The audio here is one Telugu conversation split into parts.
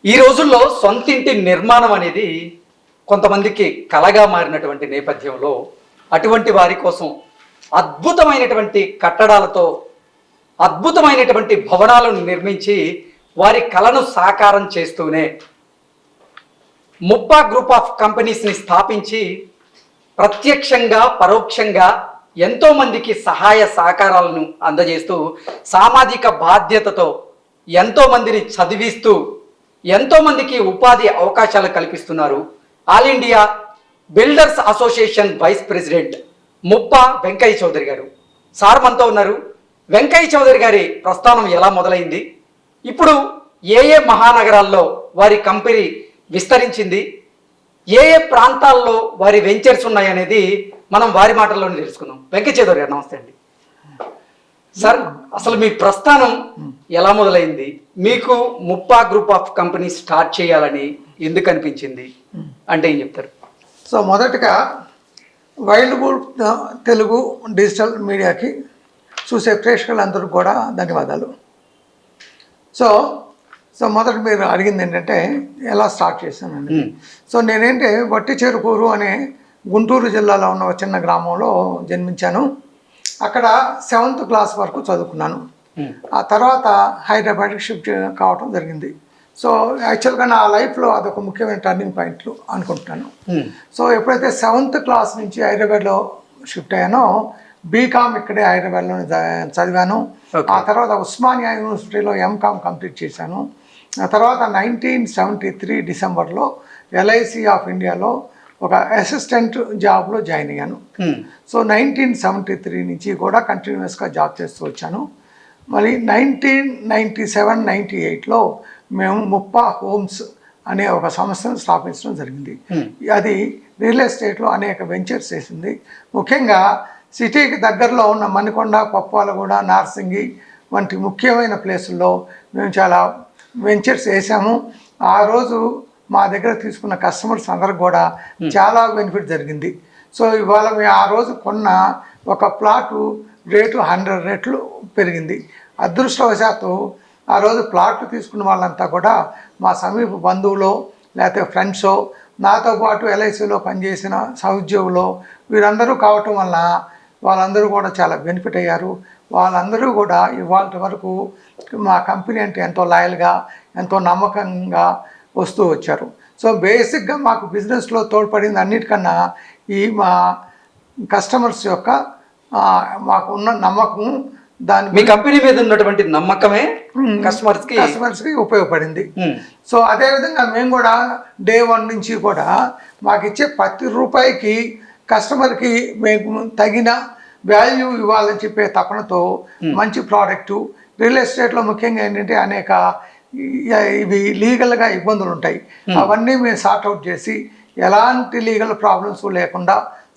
ఈ రోజుల్లో సొంతింటి నిర్మాణం అనేది కొంతమందికి కలగా మారినటువంటి నేపథ్యంలో అటువంటి వారి కోసం అద్భుతమైనటువంటి కట్టడాలతో అద్భుతమైనటువంటి భవనాలను నిర్మించి వారి కలను సాకారం చేస్తూనే ముప్పా గ్రూప్ ఆఫ్ కంపెనీస్ని స్థాపించి ప్రత్యక్షంగా పరోక్షంగా ఎంతో మందికి సహాయ సహకారాలను అందజేస్తూ సామాజిక బాధ్యతతో ఎంతో మందిని చదివిస్తూ ఎంతో మందికి ఉపాధి అవకాశాలు కల్పిస్తున్నారు. All India builders association vice president Muppa Venkaiah Chowdary గారు. సార్ మనతో ఉన్నారు. వెంకయ్య చౌదరి గారి ప్రస్థానం ఎలా మొదలైంది, ఇప్పుడు ఏ ఏ మహానగరాల్లో వారి కంపెనీ విస్తరించింది, ఏ ఏ ప్రాంతాల్లో వారి వెంచర్స్ ఉన్నాయనేది మనం వారి మాటల్లోనే తెలుసుకుందాం. వెంకయ్య చౌదరి గారు నమస్తే అండి. సార్, అసలు మీ ప్రస్థానం ఎలా మొదలైంది, మీకు Muppa group of company start చేయాలని ఎందుకు అనిపించింది అంటే ఏం చెప్తారు? సో మొదటగా వైల్డ్ వుడ్ తెలుగు డిజిటల్ మీడియాకి చూసే ప్రేక్షకులందరూ కూడా ధన్యవాదాలు. సో సో మొదట మీరు అడిగింది ఏంటంటే ఎలా స్టార్ట్ చేశానండి. సో నేనేంటి వట్టి చెరుకూరు అనే గుంటూరు జిల్లాలో ఉన్న ఒక చిన్న గ్రామంలో జన్మించాను. అక్కడ 7th క్లాస్ వరకు చదువుకున్నాను. ఆ తర్వాత హైదరాబాద్కి షిఫ్ట్ కావటం జరిగింది. సో యాక్చువల్గా నా లైఫ్లో అదొక ముఖ్యమైన టర్నింగ్ పాయింట్లు అనుకుంటున్నాను. సో ఎప్పుడైతే 7th క్లాస్ నుంచి హైదరాబాద్లో షిఫ్ట్ అయ్యానో బీకామ్ ఇక్కడే హైదరాబాద్లో చదివాను. ఆ తర్వాత ఉస్మానియా యూనివర్సిటీలో ఎంకామ్ కంప్లీట్ చేశాను. ఆ తర్వాత 1973 డిసెంబర్లో ఎల్ఐసి ఆఫ్ ఇండియాలో ఒక అసిస్టెంట్ జాబ్లో జాయిన్ అయ్యాను. సో 1973 నుంచి కూడా కంటిన్యూస్గా జాబ్ చేస్తూ వచ్చాను. మళ్ళీ 1997-98లో మేము ముప్పా హోమ్స్ అనే ఒక సంస్థను స్థాపించడం జరిగింది. అది రియల్ ఎస్టేట్లో అనేక వెంచర్స్ చేసింది. ముఖ్యంగా సిటీకి దగ్గరలో ఉన్న మణికొండ, కొప్పాలగూడ, నార్సింగి వంటి ముఖ్యమైన ప్లేసుల్లో మేము చాలా వెంచర్స్ వేసాము. ఆ రోజు మా దగ్గర తీసుకున్న కస్టమర్స్ అందరికి కూడా చాలా బెనిఫిట్ జరిగింది. సో ఇవాళ మేము ఆ రోజు కొన్న ఒక ప్లాటు రేటు 100 రెట్లు పెరిగింది. అదృష్టవశాత్తు ఆ రోజు ప్లాట్లు తీసుకున్న వాళ్ళంతా కూడా మా సమీప బంధువులో లేకపోతే ఫ్రెండ్సో, నాతో పాటు ఎల్ఐసిలో పనిచేసిన సహోద్యోగులు వీరందరూ కావటం వల్ల వాళ్ళందరూ కూడా చాలా బెనిఫిట్ అయ్యారు. వాళ్ళందరూ కూడా ఇవాళ వరకు మా కంపెనీ అంటే ఎంతో లాయల్గా, ఎంతో నమ్మకంగా వస్తూ వచ్చారు. సో బేసిక్గా మాకు బిజినెస్లో తోడ్పడింది అన్నిటికన్నా ఈ మా కస్టమర్స్ యొక్క మాకు ఉన్న నమ్మకం, దాని మీ కంపెనీ మీద ఉన్నటువంటి నమ్మకమే కస్టమర్స్కి ఉపయోగపడింది. సో అదేవిధంగా మేము కూడా డే 1 నుంచి కూడా మాకు ఇచ్చే ప్రతి రూపాయికి కస్టమర్కి మేము తగిన వాల్యూ ఇవ్వాలని చెప్పే తపనతో మంచి ప్రోడక్టు. రియల్ ఎస్టేట్లో ముఖ్యంగా ఏంటంటే అనేక ఇవి లీగల్గా ఇబ్బందులు ఉంటాయి. అవన్నీ మేము సార్ట్అవుట్ చేసి ఎలాంటి లీగల్ ప్రాబ్లమ్స్ లేకుండా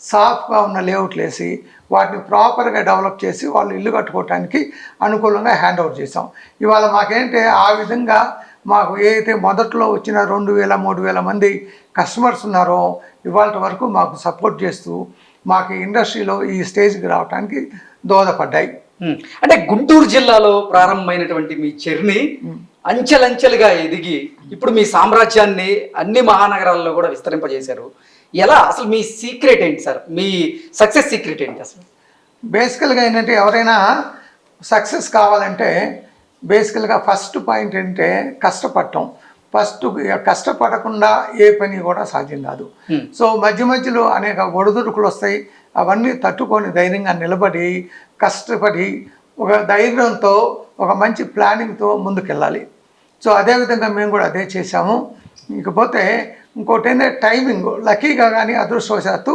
సాఫ్గా ఉన్న లేఅవుట్లు వేసి వాటిని ప్రాపర్గా డెవలప్ చేసి వాళ్ళు ఇల్లు కట్టుకోవటానికి అనుకూలంగా హ్యాండ్ ఓవర్ చేసాం. ఇవాళ మాకేంటే ఆ విధంగా మాకు ఏదైతే మొదట్లో వచ్చిన 2000-3000 మంది కస్టమర్స్ ఉన్నారో ఇవాళ వరకు మాకు సపోర్ట్ చేస్తూ మాకు ఇండస్ట్రీలో ఈ స్టేజ్కి రావడానికి దోహదపడ్డాయి. అంటే గుంటూరు జిల్లాలో ప్రారంభమైనటువంటి మీ జర్నీ అంచెలంచెలుగా ఎదిగి ఇప్పుడు మీ సామ్రాజ్యాన్ని అన్ని మహానగరాల్లో కూడా విస్తరింపజేశారు. ఎలా, అసలు మీ సీక్రెట్ ఏంటి సార్? మీ సక్సెస్ సీక్రెట్ ఏంటి అసలు? బేసికల్గా ఏంటంటే ఎవరైనా సక్సెస్ కావాలంటే బేసికల్గా ఫస్ట్ పాయింట్ ఏంటంటే కష్టపడటం. ఫస్ట్ కష్టపడకుండా ఏ పని కూడా సాధ్యం కాదు. సో మధ్య మధ్యలో అనేక ఒడిదుడుకులు వస్తాయి. అవన్నీ తట్టుకొని ధైర్యంగా నిలబడి కష్టపడి ఒక ధైర్యంతో ఒక మంచి ప్లానింగ్తో ముందుకెళ్ళాలి. సో అదేవిధంగా మేము కూడా అదే చేసాము. ఇకపోతే ఇంకోటి ఏంటంటే టైమింగ్. లక్కీగా కానీ అదృష్టవశాత్తు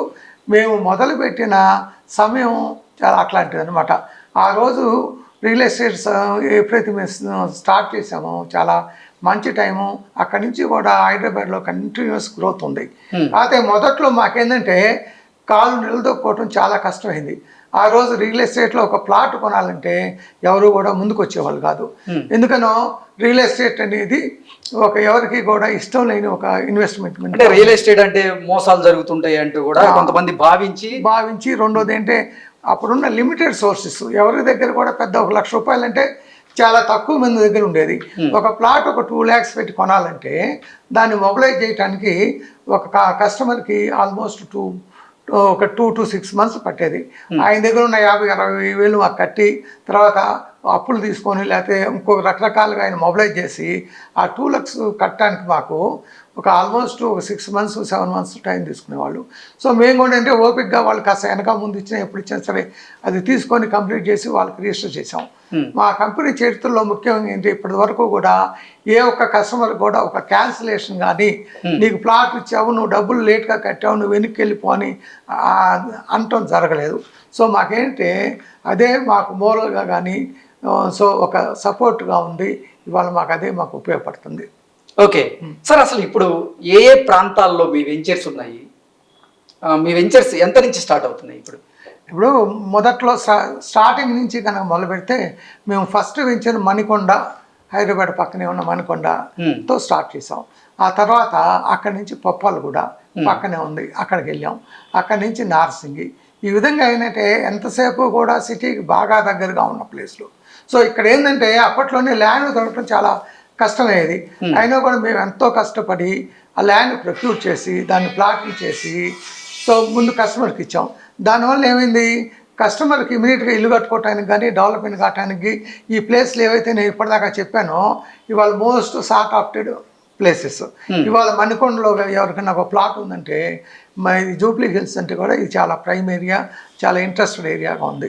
మేము మొదలుపెట్టిన సమయం చాలా అట్లాంటిది అనమాట. ఆ రోజు రియల్ ఎస్టేట్స్ ఎప్పుడైతే మేము స్టార్ట్ చేసామో చాలా మంచి టైము. అక్కడి నుంచి కూడా హైదరాబాద్లో కంటిన్యూస్ గ్రోత్ ఉంది. కాకపోతే మొదట్లో మాకేంటంటే కాలు నిలదొక్కోవటం చాలా కష్టమైంది. ఆ రోజు రియల్ ఎస్టేట్లో ఒక ప్లాట్ కొనాలంటే ఎవరు కూడా ముందుకు వచ్చేవాళ్ళు కాదు. ఎందుకనో రియల్ ఎస్టేట్ అనేది ఒక ఎవరికి కూడా ఇష్టం లేని ఒక ఇన్వెస్ట్మెంట్. అంటే రియల్ ఎస్టేట్ అంటే మోసాలు జరుగుతుంటాయి అంటూ కూడా కొంతమంది భావించి రెండోది ఏంటంటే అప్పుడున్న లిమిటెడ్ సోర్సెస్ ఎవరి దగ్గర కూడా పెద్ద 1 లక్ష రూపాయలు అంటే చాలా తక్కువ మంది దగ్గర ఉండేది. ఒక ప్లాట్ ఒక 2 lakhs పెట్టి కొనాలంటే దాన్ని మొబిలైజ్ చేయడానికి ఒక కస్టమర్కి ఆల్మోస్ట్ ఒక 2 to 6 months పట్టేది. ఆయన దగ్గర ఉన్న 50-60 వేలు మాకు కట్టి తర్వాత అప్పులు తీసుకొని లేకపోతే ఇంకొక రకరకాలుగా ఆయన మొబిలైజ్ చేసి ఆ 2 lakhs కట్టడానికి మాకు ఒక ఆల్మోస్ట్ ఒక 6 months 7 months టైం తీసుకునేవాళ్ళు. సో మేము కూడా అంటే ఓపికగా వాళ్ళు కాస్త వెనక ముందు ఇచ్చినా ఎప్పుడు ఇచ్చినా సరే అది తీసుకొని కంప్లీట్ చేసి వాళ్ళకి రిజిస్టర్ చేసాం. మా కంపెనీ చరిత్రలో ముఖ్యంగా ఏంటి ఇప్పటి వరకు కూడా ఏ ఒక్క కస్టమర్ కూడా ఒక క్యాన్సిలేషన్ కానీ నీకు ప్లాట్ ఇచ్చావు నువ్వు డబ్బులు లేట్గా కట్టావు నువ్వు వెనక్కి వెళ్ళిపోని అనటం జరగలేదు. సో మాకేంటే అదే మాకు మోరల్గా కానీ సో ఒక సపోర్ట్గా ఉంది. ఇవాళ మాకు ఉపయోగపడుతుంది. ఓకే సార్, అసలు ఇప్పుడు ఏ ఏ ప్రాంతాల్లో మీ వెంచర్స్ ఉన్నాయి? మీ వెంచర్స్ ఎంత నుంచి స్టార్ట్ అవుతున్నాయి? ఇప్పుడు మొదట్లో స్టార్టింగ్ నుంచి కనుక మొదలు పెడితే మేము ఫస్ట్ వెంచర్ మణికొండ, హైదరాబాద్ పక్కనే ఉన్న మణికొండతో స్టార్ట్ చేసాం. ఆ తర్వాత అక్కడి నుంచి పప్పాలగూడ పక్కనే ఉంది, అక్కడికి వెళ్ళాం. అక్కడి నుంచి నార్సింగి. ఈ విధంగా ఏంటంటే ఎంతసేపు కూడా సిటీకి బాగా దగ్గరగా ఉన్న ప్లేస్లు. సో ఇక్కడ ఏంటంటే అప్పట్లోనే ల్యాండ్ దొరకడం చాలా కష్టమయ్యేది. అయినా కూడా మేము ఎంతో కష్టపడి ఆ ల్యాండ్ ప్రొక్యూర్ చేసి దాన్ని ప్లాటింగ్ చేసి సో ముందు కస్టమర్కి ఇచ్చాం. దానివల్ల ఏమైంది, కస్టమర్కి ఇమీడియట్గా ఇల్లు కట్టుకోవటానికి కానీ డెవలప్మెంట్ కావటానికి ఈ ప్లేస్లు ఏవైతే నేను ఇప్పటిదాకా చెప్పానో ఇవాళ మోస్ట్ సార్ట్ ఆఫ్టెడ్ ప్లేసెస్. ఇవాళ మణికొండలో ఎవరికైనా ఒక ప్లాట్ ఉందంటే జూబ్లీ హిల్స్ అంటే కూడా ఇది చాలా ప్రైమ్ ఏరియా, చాలా ఇంట్రెస్టెడ్ ఏరియాగా ఉంది.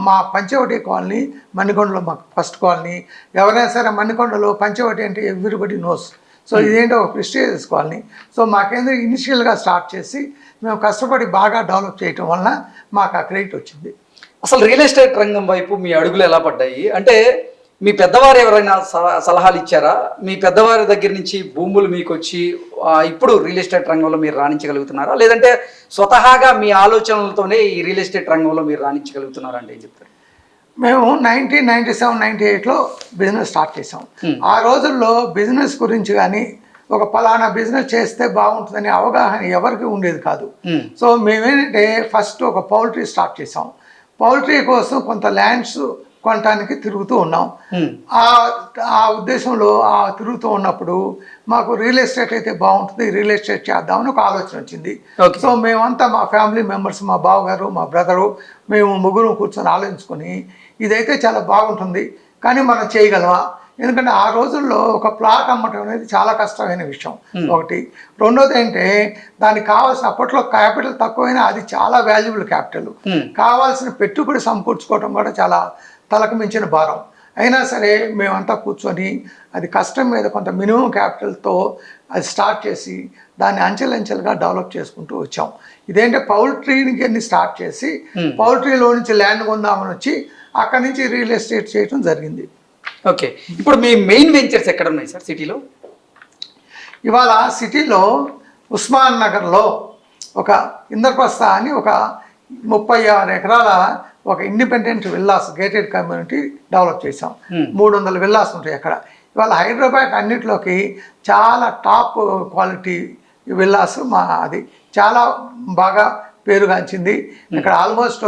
మా పంచవటి కాలనీ మణికొండలో మాకు ఫస్ట్ కాలనీ. ఎవరైనా సరే మణికొండలో పంచవటి అంటే ఎవ్రీబడి నోస్. సో ఇదేంటో ఒక ప్రెస్టీజియస్ కాలనీ. సో మాకేందో ఇనిషియల్గా స్టార్ట్ చేసి మేము కష్టపడి బాగా డెవలప్ చేయటం వలన మాకు ఆ క్రెడిట్ వచ్చింది. అసలు రియల్ ఎస్టేట్ రంగం వైపు మీ అడుగులు ఎలా పడ్డాయి? అంటే మీ పెద్దవారు ఎవరైనా సలహాలు ఇచ్చారా? మీ పెద్దవారి దగ్గర నుంచి భూములు మీకు వచ్చి ఇప్పుడు రియల్ ఎస్టేట్ రంగంలో మీరు రాణించగలుగుతున్నారా, లేదంటే స్వతహాగా మీ ఆలోచనలతోనే ఈ రియల్ ఎస్టేట్ రంగంలో మీరు రాణించగలుగుతున్నారా అంటే ఏం చెప్తారు? మేము 1997-98లో బిజినెస్ స్టార్ట్ చేసాం. ఆ రోజుల్లో బిజినెస్ గురించి కానీ ఒక పలానా బిజినెస్ చేస్తే బాగుంటుందనే అవగాహన ఎవరికి ఉండేది కాదు. సో మేమేంటంటే ఫస్ట్ ఒక పౌల్ట్రీ స్టార్ట్ చేసాం. పౌల్ట్రీ కోసం కొంత ల్యాండ్స్ కొనటానికి తిరుగుతూ ఉన్నాం. ఆ ఉద్దేశంలో తిరుగుతూ ఉన్నప్పుడు మాకు రియల్ ఎస్టేట్ అయితే బాగుంటుంది, రియల్ ఎస్టేట్ చేద్దామని ఒక ఆలోచన వచ్చింది. సో మేమంతా మా ఫ్యామిలీ మెంబర్స్, మా బావగారు, మా బ్రదరు, మేము ముగ్గురు కూర్చొని ఆలోచించుకొని ఇదైతే చాలా బాగుంటుంది కానీ మనం చేయగలమా? ఎందుకంటే ఆ రోజుల్లో ఒక ప్లాట్ అమ్మటం అనేది చాలా కష్టమైన విషయం ఒకటి. రెండోది ఏంటంటే దానికి కావాల్సిన అప్పట్లో క్యాపిటల్ తక్కువైనా అది చాలా వాల్యుబుల్ క్యాపిటల్. కావాల్సిన పెట్టుబడి సమకూర్చుకోవడం కూడా చాలా తలకు మించిన భారం. అయినా సరే మేమంతా కూర్చొని అది కష్టం మీద కొంత మినిమం క్యాపిటల్తో అది స్టార్ట్ చేసి దాన్ని అంచెలంచెలుగా డెవలప్ చేసుకుంటూ వచ్చాం. ఇదేంటే పౌల్ట్రీని స్టార్ట్ చేసి పౌల్ట్రీలో నుంచి ల్యాండ్ కొందామని వచ్చి అక్కడి నుంచి రియల్ ఎస్టేట్ చేయడం జరిగింది. ఓకే, ఇప్పుడు మీ మెయిన్ వెంచర్స్ ఎక్కడ ఉన్నాయి సార్ సిటీలో? ఇవాళ సిటీలో ఉస్మాన్ నగర్లో ఒక ఇంద్రప్రస్థ అని ఒక 36 ఎకరాల ఒక independent villas gated community develop చేసాం. 300 విల్లాస్ ఉంటాయి అక్కడ. ఇవాళ హైదరాబాద్ అన్నిటిలోకి చాలా టాప్ క్వాలిటీ విల్లాస్ అది చాలా బాగా పేరుగాంచింది. ఇక్కడ ఆల్మోస్ట్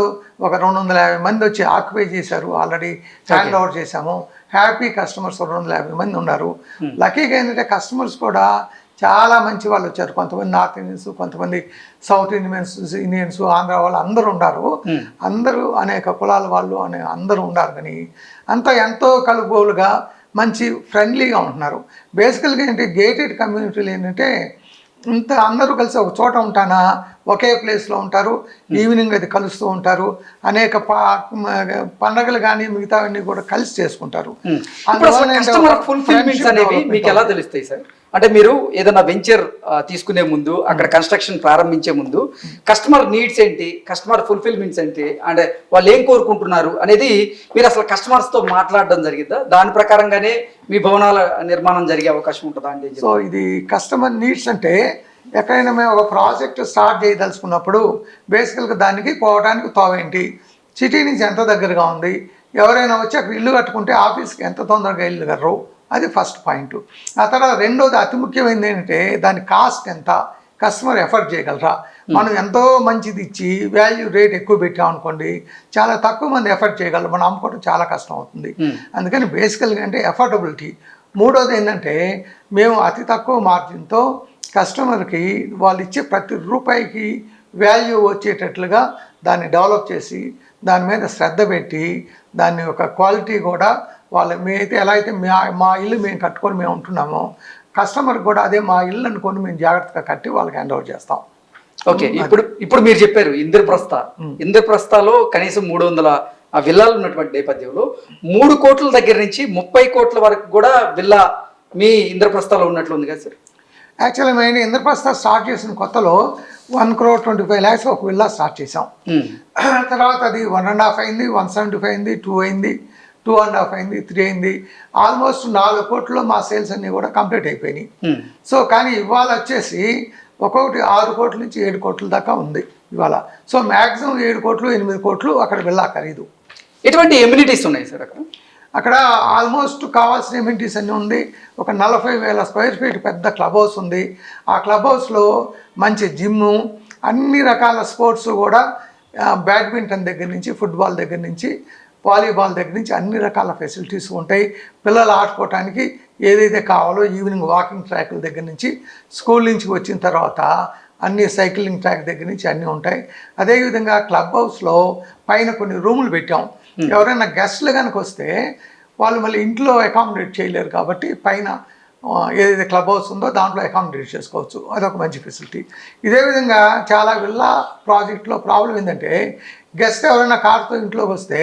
ఒక 250 మంది వచ్చి ఆక్యుపై చేశారు. ఆల్రెడీ హ్యాండ్ ఓవర్ చేశాము. హ్యాపీ కస్టమర్స్ 250 మంది ఉన్నారు. లక్కీగా ఏంటంటే కస్టమర్స్ కూడా చాలా మంచి వాళ్ళు వచ్చారు. కొంతమంది నార్త్ ఇండియన్స్, కొంతమంది సౌత్ ఇండియన్స్, ఆంధ్ర వాళ్ళు అందరూ ఉన్నారు. అందరూ అనేక కులాల వాళ్ళు అందరూ ఉన్నారు. కానీ అంతా ఎంతో కలుపుగోలుగా మంచి ఫ్రెండ్లీగా ఉంటున్నారు. బేసికల్గా ఏంటి గేటెడ్ కమ్యూనిటీలు ఏంటంటే ఇంత అందరూ కలిసి ఒక చోట ఉంటానా, ఒకే ప్లేస్లో ఉంటారు, ఈవినింగ్ అది కలుస్తూ ఉంటారు, అనేక పండగలు కానీ మిగతావన్నీ కూడా కలిసి చేసుకుంటారు. మీకు ఎలా తెలుస్తాయి సార్? అంటే మీరు ఏదైనా వెంచర్ తీసుకునే ముందు, అక్కడ కన్స్ట్రక్షన్ ప్రారంభించే ముందు కస్టమర్ నీడ్స్ ఏంటి, కస్టమర్ ఫుల్ఫిల్మెంట్స్ ఏంటి, అంటే వాళ్ళు ఏం కోరుకుంటున్నారు అనేది మీరు అసలు కస్టమర్స్తో మాట్లాడడం జరిగిందా? దాని ప్రకారంగానే మీ భవనాల నిర్మాణం జరిగే అవకాశం ఉంటుందా అంటే? సో ఇది కస్టమర్ నీడ్స్ అంటే ఎక్కడైనా మేము ఒక ప్రాజెక్ట్ స్టార్ట్ చేయదలుచుకున్నప్పుడు బేసికల్గా దానికి పోవడానికి తోవేంటి, సిటీ నుంచి ఎంత దగ్గరగా ఉంది, ఎవరైనా వచ్చి అక్కడ ఇల్లు కట్టుకుంటే ఆఫీస్కి ఎంత తొందరగా ఇల్లు కర్రు, అది ఫస్ట్ పాయింట్. ఆ తర్వాత రెండోది అతి ముఖ్యమైనది ఏంటంటే దాని కాస్ట్ ఎంత, కస్టమర్ ఎఫర్ట్ చేయగలరా? మనం ఎంతో మంచిది ఇచ్చి వాల్యూ రేట్ ఎక్కువ పెట్టాం అనుకోండి, చాలా తక్కువ మంది ఎఫర్ట్ చేయగలరు, మనం అమ్ముకోవడం చాలా కష్టం అవుతుంది. అందుకని బేసికల్గా అంటే ఎఫోర్డబిలిటీ. మూడోది ఏంటంటే మేము అతి తక్కువ మార్జిన్తో కస్టమర్కి వాళ్ళు ఇచ్చే ప్రతి రూపాయికి వాల్యూ వచ్చేటట్లుగా దాన్ని డెవలప్ చేసి దాని మీద శ్రద్ధ పెట్టి దాన్ని ఒక క్వాలిటీ కూడా వాళ్ళు మేమైతే ఎలా అయితే మా ఇల్లు మేము కట్టుకొని మేము ఉంటున్నామో కస్టమర్కి కూడా అదే మా ఇల్లు అనుకొని మేము జాగ్రత్తగా కట్టి వాళ్ళకి హ్యాండ్ ఓవర్ చేస్తాం. ఓకే, ఇప్పుడు మీరు చెప్పారు ఇంద్రప్రస్థలో కనీసం 300 విల్లాలు ఉన్నటువంటి నేపథ్యంలో 3 కోట్ల దగ్గర నుంచి 30 కోట్ల వరకు కూడా విల్లా మీ ఇంద్రప్రస్థలో ఉన్నట్లు ఉంది కదా సార్? యాక్చువల్లీ మేము ఇంద్రప్రస్థ స్టార్ట్ చేసిన కొత్తలో 1,25,00,000 ఒక విల్లా స్టార్ట్ చేసాం. తర్వాత అది 1.5 అయింది, 175 అయింది, 2 అయింది, 2.5 అయింది, 3 అయింది. ఆల్మోస్ట్ 4 కోట్లలో మా సేల్స్ అన్నీ కూడా కంప్లీట్ అయిపోయినాయి. సో కానీ ఇవాళ వచ్చేసి ఒక్కొక్కటి 6 కోట్ల నుంచి 7 కోట్ల దాకా ఉంది ఇవాళ. సో మ్యాక్సిమం 7 కోట్లు 8 కోట్లు అక్కడ విల్లా ఖరీదు. ఎటువంటి ఎమ్యూనిటీస్ ఉన్నాయి సార్ అక్కడ? అక్కడ ఆల్మోస్ట్ కావాల్సిన ఎమ్యూనిటీస్ అన్నీ ఉంది. ఒక 40,000 స్క్వేర్ ఫీట్ పెద్ద క్లబ్ హౌస్ ఉంది. ఆ క్లబ్ హౌస్లో మంచి జిమ్ము, అన్ని రకాల స్పోర్ట్స్ కూడా, బ్యాడ్మింటన్ దగ్గర నుంచి, ఫుట్బాల్ దగ్గర నుంచి, వాలీబాల్ దగ్గర నుంచి అన్ని రకాల ఫెసిలిటీస్ ఉంటాయి. పిల్లలు ఆడుకోవటానికి ఏదైతే కావాలో ఈవినింగ్ వాకింగ్ ట్రాక్ల దగ్గర నుంచి, స్కూల్ నుంచి వచ్చిన తర్వాత అన్ని సైక్లింగ్ ట్రాక్ దగ్గర నుంచి అన్నీ ఉంటాయి. అదేవిధంగా క్లబ్ హౌస్లో పైన కొన్ని రూములు పెట్టాం. ఎవరైనా గెస్ట్లు కనుక వస్తే వాళ్ళు మళ్ళీ ఇంట్లో అకామిడేట్ చేయలేరు కాబట్టి పైన ఏదైతే క్లబ్ హౌస్ ఉందో దాంట్లో అకామిడేట్ చేసుకోవచ్చు. అదొక మంచి ఫెసిలిటీ. ఇదే విధంగా చాలా విల్లా ప్రాజెక్ట్లో ప్రాబ్లం ఏంటంటే గెస్ట్ ఎవరైనా కారుతో ఇంట్లోకి వస్తే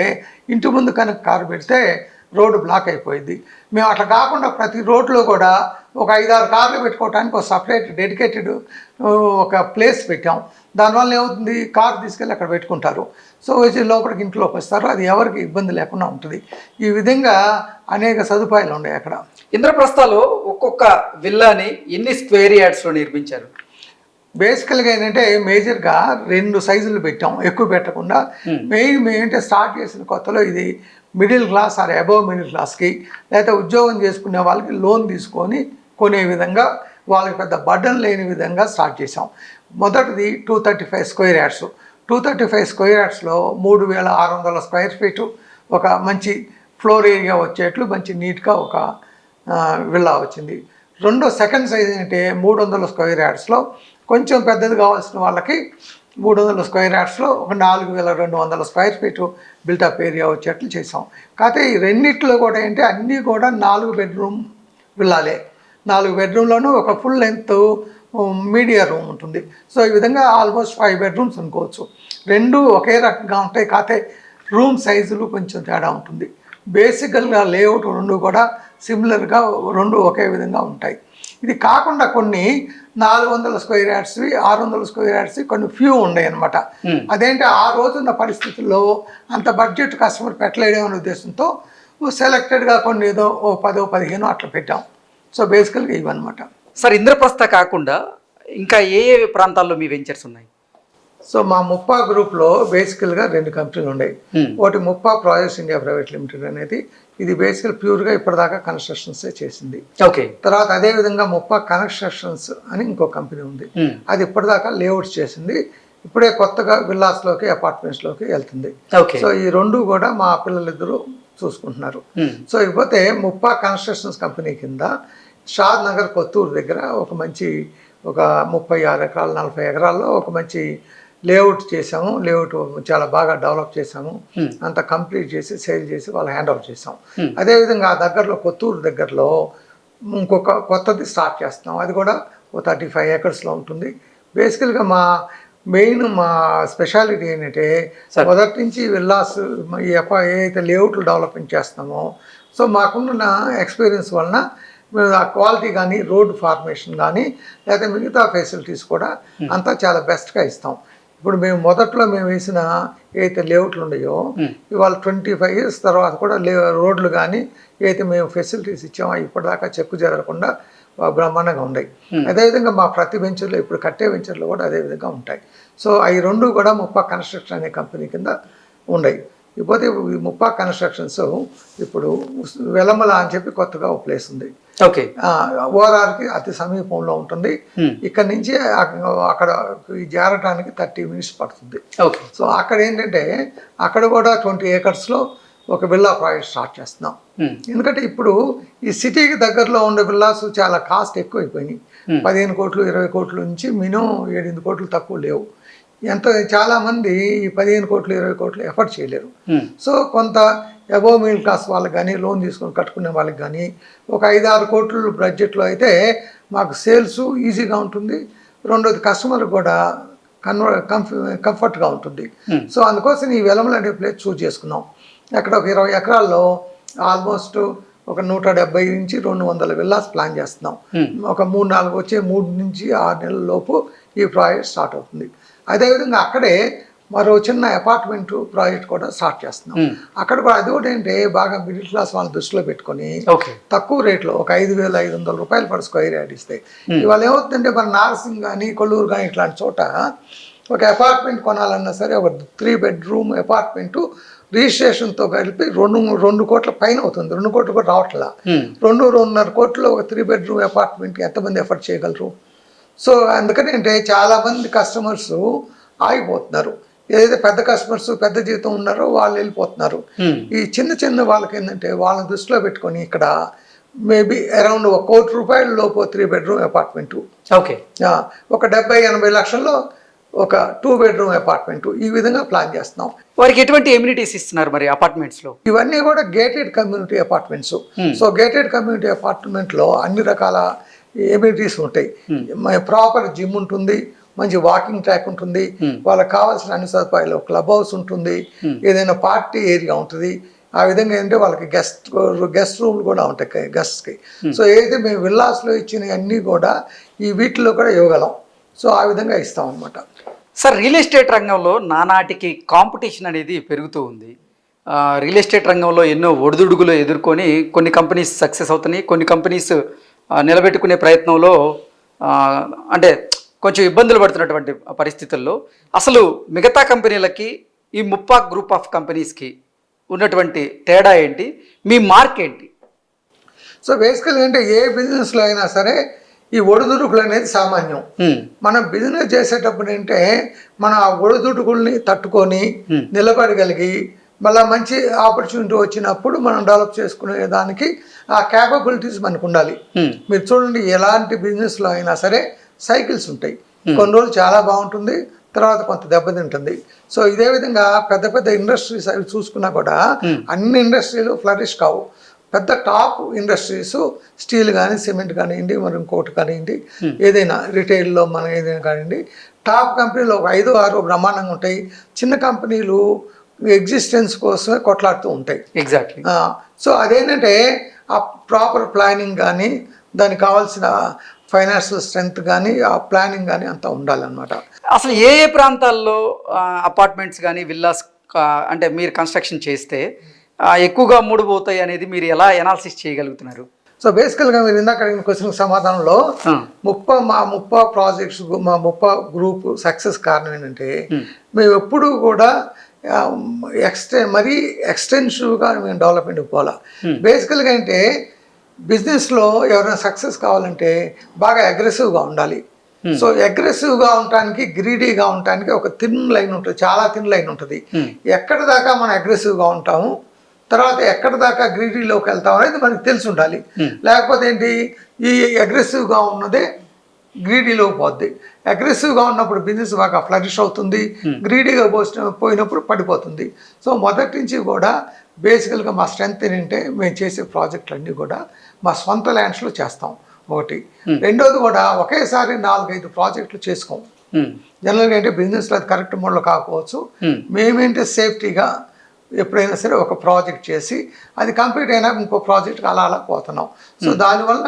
ఇంటి ముందు కనుక కారు పెడితే రోడ్డు బ్లాక్ అయిపోయింది. మేము అట్లా కాకుండా ప్రతి రోడ్లో కూడా ఒక 5-6 కార్లు పెట్టుకోవడానికి ఒక సపరేట్ డెడికేటెడ్ ఒక ప్లేస్ పెట్టాం. దానివల్ల ఏమవుతుంది, కారు తీసుకెళ్ళి అక్కడ పెట్టుకుంటారు. సో వచ్చి లోపలికి ఇంట్లోకి వస్తారు, అది ఎవరికి ఇబ్బంది లేకుండా ఉంటుంది. ఈ విధంగా అనేక సదుపాయాలు ఉన్నాయి అక్కడ. ఇంద్రప్రస్థలో ఒక్కొక్క విల్లాని ఎన్ని స్క్వేర్ యార్డ్స్లో నిర్మించారు? బేసికల్గా ఏంటంటే మేజర్గా 2 సైజులు పెట్టాం, ఎక్కువ పెట్టకుండా. మెయిన్ మేమేంటే స్టార్ట్ చేసిన కొత్తలో ఇది middle class are above middle క్లాస్కి, లేకపోతే ఉద్యోగం చేసుకునే వాళ్ళకి లోన్ తీసుకొని కొనే విధంగా, వాళ్ళకి పెద్ద బర్డన్ లేని విధంగా స్టార్ట్ చేసాం. మొదటిది 235 స్క్వేర్ యార్డ్స్. 235 స్క్వేర్ యార్డ్స్లో 3,600 స్క్వేర్ ఫీటు ఒక మంచి ఫ్లోర్ ఏరియా వచ్చేట్లు మంచి నీట్గా ఒక విల్లా వచ్చింది. సెకండ్ సైజ్ అంటే 300 స్క్వేర్ యార్డ్స్లో కొంచెం పెద్దది కావాల్సిన వాళ్ళకి 300 స్క్వేర్ యార్డ్స్లో ఒక 4,200 స్క్వేర్ ఫీటు బిల్టప్ ఏరియా వచ్చేట్లు చేసాం. కాకపోతే ఈ రెండిట్లో కూడా ఏంటి అన్నీ కూడా 4 బెడ్రూమ్ విల్లాలే. 4 బెడ్రూమ్లోనూ ఒక ఫుల్ లెంత్ మీడియా రూమ్ ఉంటుంది. సో ఈ విధంగా ఆల్మోస్ట్ 5 బెడ్రూమ్స్ అనుకోవచ్చు. 2 ఒకే రకంగా ఉంటాయి, కాకపోతే రూమ్ సైజులు కొంచెం తేడా ఉంటుంది. బేసికల్గా లేఅవుట్ 2 కూడా సిమిలర్గా 2 ఒకే విధంగా ఉంటాయి. ఇది కాకుండా కొన్ని 400 స్క్వేర్ యార్డ్స్వి, 600 స్క్వేర్ యార్డ్స్వి కొన్ని ఫ్యూ ఉన్నాయి అనమాట. అదేంటి ఆ రోజున్న పరిస్థితుల్లో అంత బడ్జెట్ కస్టమర్ పెట్టలేడేమనే ఉద్దేశంతో సెలెక్టెడ్గా కొన్ని ఏదో 10-15 అట్లా పెట్టాం. సో బేసికల్గా ఇవన్నమాట. సార్ ఇంద్రప్రస్థ కాకుండా ఇంకా ఏ ప్రాంతాల్లో మీ వెంచర్స్ ఉన్నాయి? సో మా ముప్పా గ్రూప్లో బేసికల్గా 2 కంపెనీలు ఉన్నాయి. ఒకటి Muppa projects India private limited అనేది, ఇది బేసికల్ ప్యూర్గా ఇప్పటిదాకా కన్స్ట్రక్షన్సే చేసింది. ఓకే. తర్వాత అదేవిధంగా ముప్పా కన్స్ట్రక్షన్స్ అని ఇంకో కంపెనీ ఉంది, అది ఇప్పటిదాకా లేఅవుట్స్ చేసింది. ఇప్పుడే కొత్తగా విల్లాస్లోకి అపార్ట్మెంట్స్లోకి వెళ్తుంది. సో ఈ 2 కూడా మా పిల్లలిద్దరూ చూసుకుంటున్నారు. సో ఇకపోతే ముప్పా కన్స్ట్రక్షన్స్ కంపెనీ కింద షాద్ నగర్ కొత్తూరు దగ్గర ఒక మంచి ఒక 36 ఎకరాలు 40 ఎకరాల్లో ఒక మంచి లేఅవుట్ చేసాము. లేఅవుట్ చాలా బాగా డెవలప్ చేసాము, అంతా కంప్లీట్ చేసి సేల్ చేసి వాళ్ళు హ్యాండ్ ఓవర్ చేసాం. అదేవిధంగా ఆ దగ్గరలో కొత్తూరు దగ్గరలో ఇంకొక కొత్తది స్టార్ట్ చేస్తున్నాం, అది కూడా ఒక 35 ఏకర్స్లో ఉంటుంది. బేసికల్గా మా స్పెషాలిటీ ఏంటంటే మొదటి నుంచి విల్లాస్ ఏదైతే లేఅవుట్లు డెవలప్మెంట్ చేస్తామో, సో మాకున్న ఎక్స్పీరియన్స్ వలన ఆ క్వాలిటీ కానీ, రోడ్ ఫార్మేషన్ కానీ, లేకపోతే మిగతా ఫెసిలిటీస్ కూడా అంతా చాలా బెస్ట్గా ఇస్తాం. ఇప్పుడు మొదట్లో మేము వేసిన ఏదైతే లేఅవుట్లు ఉన్నాయో ఇవాళ 25 years తర్వాత కూడా రోడ్లు కానీ ఏదైతే మేము ఫెసిలిటీస్ ఇచ్చామో ఇప్పటిదాకా చెక్కు జరగకుండా బ్రహ్మాండంగా ఉన్నాయి. అదేవిధంగా మా ప్రతి వెంచర్లో ఇప్పుడు కట్టే వెంచర్లో కూడా అదేవిధంగా ఉంటాయి. సో అవి 2 కూడా ముప్పా కన్స్ట్రక్షన్ అనే కంపెనీ కింద ఉన్నాయి. ఇకపోతే ముప్పా కన్స్ట్రక్షన్స్ ఇప్పుడు వెలమల అని చెప్పి కొత్తగా ఒక ప్లేస్ ఉంది, ఓకే. ఓఆర్ఆర్కి అతి సమీపంలో ఉంటుంది. ఇక్కడ నుంచి అక్కడ చేరడానికి 30 minutes పడుతుంది. ఓకే. సో అక్కడ ఏంటంటే అక్కడ కూడా 20 acresలో ఒక విల్లా ప్రాజెక్ట్ స్టార్ట్ చేస్తున్నాం. ఎందుకంటే ఇప్పుడు ఈ సిటీకి దగ్గరలో ఉండే విల్లాస్ చాలా కాస్ట్ ఎక్కువైపోయినాయి. 15 కోట్లు 20 కోట్ల నుంచి మినిమం 7-8 కోట్లు తక్కువ లేవు. చాలా మంది ఈ 15 కోట్లు 20 కోట్లు ఎఫర్ట్ చేయలేరు. సో కొంత అబోవ్ మిడిల్ క్లాస్ వాళ్ళకి కానీ లోన్ తీసుకొని కట్టుకునే వాళ్ళకి కానీ ఒక 5-6 కోట్ల బడ్జెట్లో అయితే మాకు సేల్స్ ఈజీగా ఉంటుంది. రెండోది కస్టమర్ కూడా కంఫర్ట్గా ఉంటుంది. సో అందుకోసం ఈ వెలమల అనే ప్లేస్ చూస్ చేసుకున్నాం. అక్కడ ఒక 20 ఎకరాల్లో ఆల్మోస్ట్ ఒక 170 నుంచి 200 విల్లాస్ ప్లాన్ చేస్తున్నాం. ఒక 3-4 వచ్చే 3 నుంచి 6 నెలల లోపు ఈ ప్రాజెక్ట్ స్టార్ట్ అవుతుంది. అదేవిధంగా అక్కడే మరో చిన్న అపార్ట్మెంట్ ప్రాజెక్ట్ కూడా స్టార్ట్ చేస్తున్నాం. అక్కడ కూడా అది కూడా ఏంటంటే బాగా మిడిల్ క్లాస్ వాళ్ళని దృష్టిలో పెట్టుకొని తక్కువ రేట్లో ఒక 5,500 రూపాయలు పర్ స్క్వేర్ యార్డ్ ఇస్తాయి. ఇవాళ ఏమవుతుందంటే మన నార్సింగ్ కానీ కొల్లూరు కానీ ఇట్లాంటి చోట ఒక అపార్ట్మెంట్ కొనాలన్నా సరే ఒక 3 bedroom అపార్ట్మెంటు రిజిస్ట్రేషన్తో కలిపి 2 కోట్ల పైన అవుతుంది. 2 కోట్లు కూడా రావట్లా. 2-2.5 కోట్లు ఒక 3 bedroom అపార్ట్మెంట్కి ఎంతమంది ఎఫర్ట్ చేయగలరు? సో అందుకని అంటే చాలామంది కస్టమర్స్ ఆగిపోతున్నారు. ఏదైతే పెద్ద కస్టమర్స్ పెద్ద జీతం ఉన్నారో వాళ్ళు వెళ్ళిపోతున్నారు. ఈ చిన్న వాళ్ళకి ఏంటంటే వాళ్ళని దృష్టిలో పెట్టుకొని ఇక్కడ మేబీ అరౌండ్ 1 కోటి రూపాయల లోపు 3 bedroom అపార్ట్మెంటు, ఓకే, ఒక 70-80 లక్షల్లో ఒక 2 bedroom అపార్ట్మెంట్ ఈ విధంగా ప్లాన్ చేస్తున్నాం. వారికి ఎటువంటి ఎమ్యూనిటీస్ ఇస్తున్నారు మరి అపార్ట్మెంట్స్ లో? ఇవన్నీ కూడా gated community apartments. So gated community apartment లో అన్ని రకాల ఎమ్యూనిటీస్ ఉంటాయి. ప్రాపర్ జిమ్ ఉంటుంది, మంచి వాకింగ్ ట్రాక్ ఉంటుంది, వాళ్ళకి కావాల్సిన అన్ని సదుపాయాలు, క్లబ్ హౌస్ ఉంటుంది, ఏదైనా పార్టీ ఏరియా ఉంటుంది. ఆ విధంగా ఏంటంటే వాళ్ళకి గెస్ట్ రూమ్లు కూడా ఉంటాయి గెస్ట్కి. సో ఏదైతే మేము విల్లాస్లో ఇచ్చిన అన్నీ కూడా ఈ వీటిలో కూడా ఇవ్వగలం. సో ఆ విధంగా ఇస్తాం అన్నమాట. సార్, రియల్ ఎస్టేట్ రంగంలో నానాటికి కాంపిటీషన్ అనేది పెరుగుతూ ఉంది. రియల్ ఎస్టేట్ రంగంలో ఎన్నో ఒడిదుడుగులు ఎదుర్కొని కొన్ని కంపెనీస్ సక్సెస్ అవుతున్నాయి, కొన్ని కంపెనీస్ నిలబెట్టుకునే ప్రయత్నంలో అంటే కొంచెం ఇబ్బందులు పడుతున్నటువంటి పరిస్థితుల్లో అసలు మిగతా కంపెనీలకి ఈ ముప్పాక్ గ్రూప్ ఆఫ్ కంపెనీస్కి ఉన్నటువంటి తేడా ఏంటి, మీ మార్క్ ఏంటి? సో బేసికల్గా అంటే ఏ బిజినెస్లో అయినా సరే ఈ ఒడిదుడుకులు అనేది సామాన్యం. మనం బిజినెస్ చేసేటప్పుడు అంటే మనం ఆ ఒడిదుడుకుల్ని తట్టుకొని నిలబడగలిగి మళ్ళీ మంచి ఆపర్చునిటీ వచ్చినప్పుడు మనం డెవలప్ చేసుకునే దానికి ఆ క్యాపబిలిటీస్ మనకు ఉండాలి. మీరు చూడండి, ఎలాంటి బిజినెస్లో అయినా సరే సైకిల్స్ ఉంటాయి. కొన్ని రోజులు చాలా బాగుంటుంది, తర్వాత కొంత దెబ్బతింటుంది. సో ఇదే విధంగా పెద్ద పెద్ద ఇండస్ట్రీస్ అవి చూసుకున్నా కూడా అన్ని ఇండస్ట్రీలు ఫ్లరిష్ కావు. పెద్ద టాప్ ఇండస్ట్రీస్ స్టీల్ కానీ సిమెంట్ కానివ్వండి, మరి ఇంకోటి కానివ్వండి, ఏదైనా రిటైల్లో మనం ఏదైనా కానివ్వండి, టాప్ కంపెనీలు ఒక 5-6 బ్రహ్మాండంగా ఉంటాయి. చిన్న కంపెనీలు ఎగ్జిస్టెన్స్ కోసమే కొట్లాడుతూ ఉంటాయి. ఎగ్జాక్ట్లీ. సో అదేంటంటే ఆ ప్రాపర్ ప్లానింగ్ కానీ దానికి కావాల్సిన ఫైనాన్షియల్ స్ట్రెంగ్త్ కానీ ఆ ప్లానింగ్ కానీ అంతా ఉండాలన్నమాట. అసలు ఏ ఏ ప్రాంతాల్లో అపార్ట్మెంట్స్ కానీ విల్లాస్ అంటే మీరు కన్స్ట్రక్షన్ చేస్తే ఎక్కువగా అమ్ముడుపోతాయి అనేది మీరు ఎలా ఎనాలిసిస్ చేయగలుగుతున్నారు? సో బేసికల్గా మీరు ఇందాక అడిగిన క్వశ్చన్ సమాధానంలో మా ముప్పా ప్రాజెక్ట్స్ మా ముప్పా గ్రూప్ సక్సెస్ కారణం ఏంటంటే మేము ఎప్పుడూ కూడా మరీ ఎక్స్టెన్సివ్గా మేము డెవలప్మెంట్ పోవాలా. బేసికల్గా అంటే బిజినెస్లో ఎవరైనా సక్సెస్ కావాలంటే బాగా అగ్రెసివ్గా ఉండాలి. సో అగ్రెసివ్గా ఉండటానికి గ్రీడీగా ఉండటానికి ఒక థిన్ లైన్ ఉంటుంది, చాలా థిన్ లైన్ ఉంటుంది. ఎక్కడ దాకా మనం అగ్రెసివ్గా ఉంటాము, తర్వాత ఎక్కడ దాకా గ్రీడీలోకి వెళ్తాం అనేది మనకి తెలిసి ఉండాలి. లేకపోతే ఏంటి, ఈ అగ్రెసివ్గా ఉన్నదే గ్రీడీలోకి పోద్ది. అగ్రెసివ్గా ఉన్నప్పుడు బిజినెస్ బాగా ఫ్లరిష్ అవుతుంది, గ్రీడీగా పోయినప్పుడు పడిపోతుంది. సో మొదటి నుంచి కూడా బేసికల్గా మా స్ట్రెంగ్త్ ఏంటంటే మేము చేసే ప్రాజెక్టులన్నీ కూడా మా సొంత ల్యాండ్స్లో చేస్తాం ఒకటి. రెండోది కూడా ఒకేసారి 4-5 ప్రాజెక్టులు చేసుకోం. జనరల్గా అంటే బిజినెస్లో అది కరెక్ట్ మోడ్లో కాకపోవచ్చు. మేమేంటే సేఫ్టీగా ఎప్పుడైనా సరే ఒక ప్రాజెక్ట్ చేసి అది కంప్లీట్ అయినా ఇంకో ప్రాజెక్ట్కి అలా పోతున్నాం. సో దానివల్ల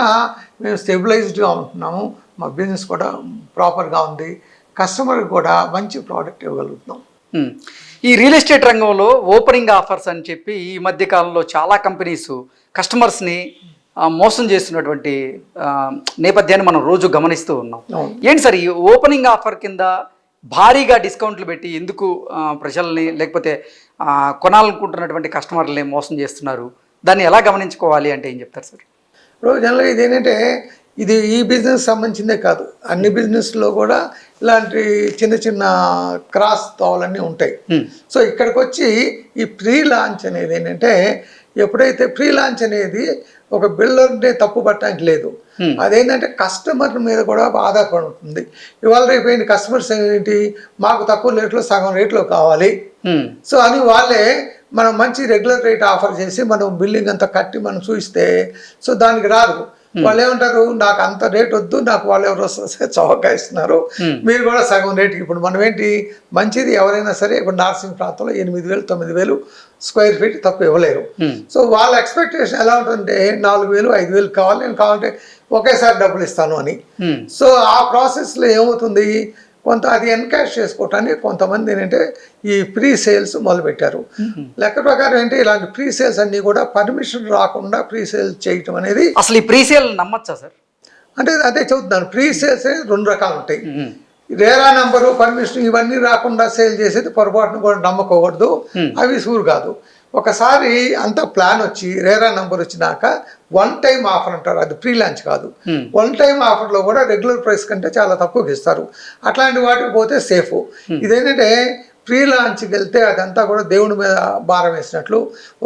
మేము స్టెబిలైజ్డ్గా ఉంటున్నాము, మా బిజినెస్ కూడా ప్రాపర్గా ఉంది, కస్టమర్కి కూడా మంచి ప్రోడక్ట్ ఇవ్వగలుగుతున్నాం. ఈ రియల్ ఎస్టేట్ రంగంలో ఓపెనింగ్ ఆఫర్స్ అని చెప్పి ఈ మధ్య కాలంలో చాలా కంపెనీస్ కస్టమర్స్ని మోసం చేస్తున్నటువంటి నేపథ్యాన్ని మనం రోజు గమనిస్తూ ఉన్నాం. ఏంటి సార్, ఈ ఓపెనింగ్ ఆఫర్ కింద భారీగా డిస్కౌంట్లు పెట్టి ఎందుకు ప్రజల్ని లేకపోతే కొనాలనుకుంటున్నటువంటి కస్టమర్లని మోసం చేస్తున్నారు? దాన్ని ఎలా గమనించుకోవాలి అంటే ఏం చెప్తారు సార్? ఇప్పుడు జనరల్గా ఇది ఏంటంటే ఇది ఈ బిజినెస్ సంబంధించిందే కాదు, అన్ని బిజినెస్లో కూడా ఇలాంటి చిన్న చిన్న క్రాస్ తోవలన్నీ ఉంటాయి. సో ఇక్కడికి వచ్చి ఈ ప్రీ లాంచ్ అనేది ఏంటంటే, ఎప్పుడైతే ప్రీ లాంచ్ అనేది ఒక బిల్డర్నే తప్పు పట్టడానికి లేదు, అదేంటంటే కస్టమర్ మీద కూడా ఆధారపడి ఉంటుంది. ఇవాళ రేపు ఏంటి కస్టమర్స్ ఏంటి, మాకు తక్కువ రేట్లో సగం రేట్లో కావాలి, సో అని వాళ్ళే మనం మంచి రెగ్యులర్ రేట్ ఆఫర్ చేసి మనం బిల్డింగ్ అంతా కట్టి మనం చూస్తే సో దానికి రాదు. వాళ్ళు ఏమంటారు, నాకు అంత రేట్ వద్దు, నాకు వాళ్ళు ఎవరు వస్తే చౌకగా ఇస్తున్నారు, మీరు కూడా సగం రేటుకి. ఇప్పుడు మనం ఏంటి మంచిది ఎవరైనా సరే ఇప్పుడు నార్సింగ్ ప్రాంతంలో 8,000 9,000 స్క్వేర్ ఫీట్ తక్కువ ఇవ్వలేరు. సో వాళ్ళ ఎక్స్పెక్టేషన్ ఎలా ఉంటుందంటే 4,000 5,000 కావాలి, నేను కావాలంటే ఒకేసారి డబ్బులు ఇస్తాను అని. సో ఆ ప్రాసెస్లో ఏమవుతుంది, కొంత అది ఎన్కాష్ చేసుకోవటానికి కొంతమంది ఏంటంటే ఈ ప్రీ సేల్స్ మొదలుపెట్టారు. లెక్క ప్రకారం ఏంటి ఇలాంటి ప్రీ సేల్స్ అన్నీ కూడా పర్మిషన్ రాకుండా ప్రీ సేల్స్ చేయటం అనేది. అసలు ఈ ప్రీ సేల్ నమ్మచ్చా సార్? అంటే అదే చెబుతున్నాను, ప్రీ సేల్స్ 2 రకాలు ఉంటాయి. రేరా నంబరు పర్మిషన్ ఇవన్నీ రాకుండా సేల్ చేసేది పొరపాటును కూడా నమ్మకూడదు, అవి సూరు కాదు. ఒకసారి అంత ప్లాన్ వచ్చి రేరా నంబర్ వచ్చినాక 1 టైం ఆఫర్ అంటారు, అది ప్రీ లాంచ్ కాదు. 1 టైం ఆఫర్లో కూడా రెగ్యులర్ ప్రైస్ కంటే చాలా తక్కువకి ఇస్తారు. అట్లాంటి వాటికి పోతే సేఫ్. ఇదేంటంటే ప్రీ లాంచ్కి వెళ్తే అదంతా కూడా దేవుడి మీద భారం వేసినట్లు.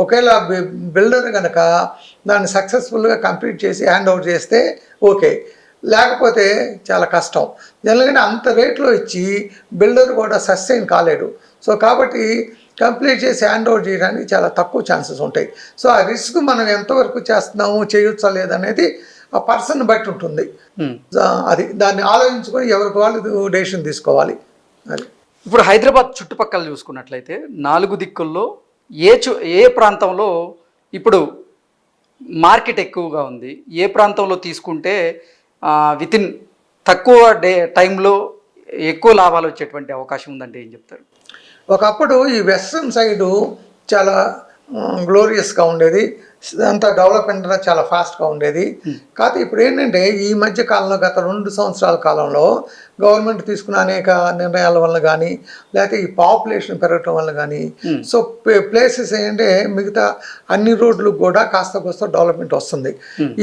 ఒకవేళ బిల్డర్ కనుక దాన్ని సక్సెస్ఫుల్గా కంప్లీట్ చేసి హ్యాండ్ ఓవర్ చేస్తే ఓకే, లేకపోతే చాలా కష్టం. జనరల్గా అంత రేట్లో ఇచ్చి బిల్డర్ కూడా సస్టైన్ కాలేడు. సో కాబట్టి కంప్లీట్ చేసి హ్యాండ్ ఓవర్ చేయడానికి చాలా తక్కువ ఛాన్సెస్ ఉంటాయి. సో ఆ రిస్క్ మనం ఎంతవరకు చేస్తున్నాము, చేయొచ్చా లేదనేది ఆ పర్సన్ బట్టి ఉంటుంది. అది దాన్ని ఆలోచించుకొని ఎవరికి వాళ్ళు డెసిషన్ తీసుకోవాలి. అది ఇప్పుడు హైదరాబాద్ చుట్టుపక్కల చూసుకున్నట్లయితే 4 దిక్కుల్లో ఏ ప్రాంతంలో ఇప్పుడు మార్కెట్ ఎక్కువగా ఉంది, ఏ ప్రాంతంలో తీసుకుంటే వితిన్ తక్కువ టైంలో ఎక్కువ లాభాలు వచ్చేటువంటి అవకాశం ఉందంటే ఏం చెప్తారు? ఒకప్పుడు ఈ వెస్ట్రన్ సైడు చాలా గ్లోరియస్గా ఉండేది, అంతా డెవలప్మెంట్ చాలా ఫాస్ట్గా ఉండేది. కాకపోతే ఇప్పుడు ఏంటంటే ఈ మధ్య కాలంలో గత 2 సంవత్సరాల కాలంలో గవర్నమెంట్ తీసుకున్న అనేక నిర్ణయాల వల్ల కానీ, లేకపోతే ఈ పాపులేషన్ పెరగటం వల్ల కానీ, సో ప్లేసెస్ ఏంటంటే మిగతా అన్ని రోడ్లు కూడా కాస్త కోస్త డెవలప్మెంట్ వస్తుంది.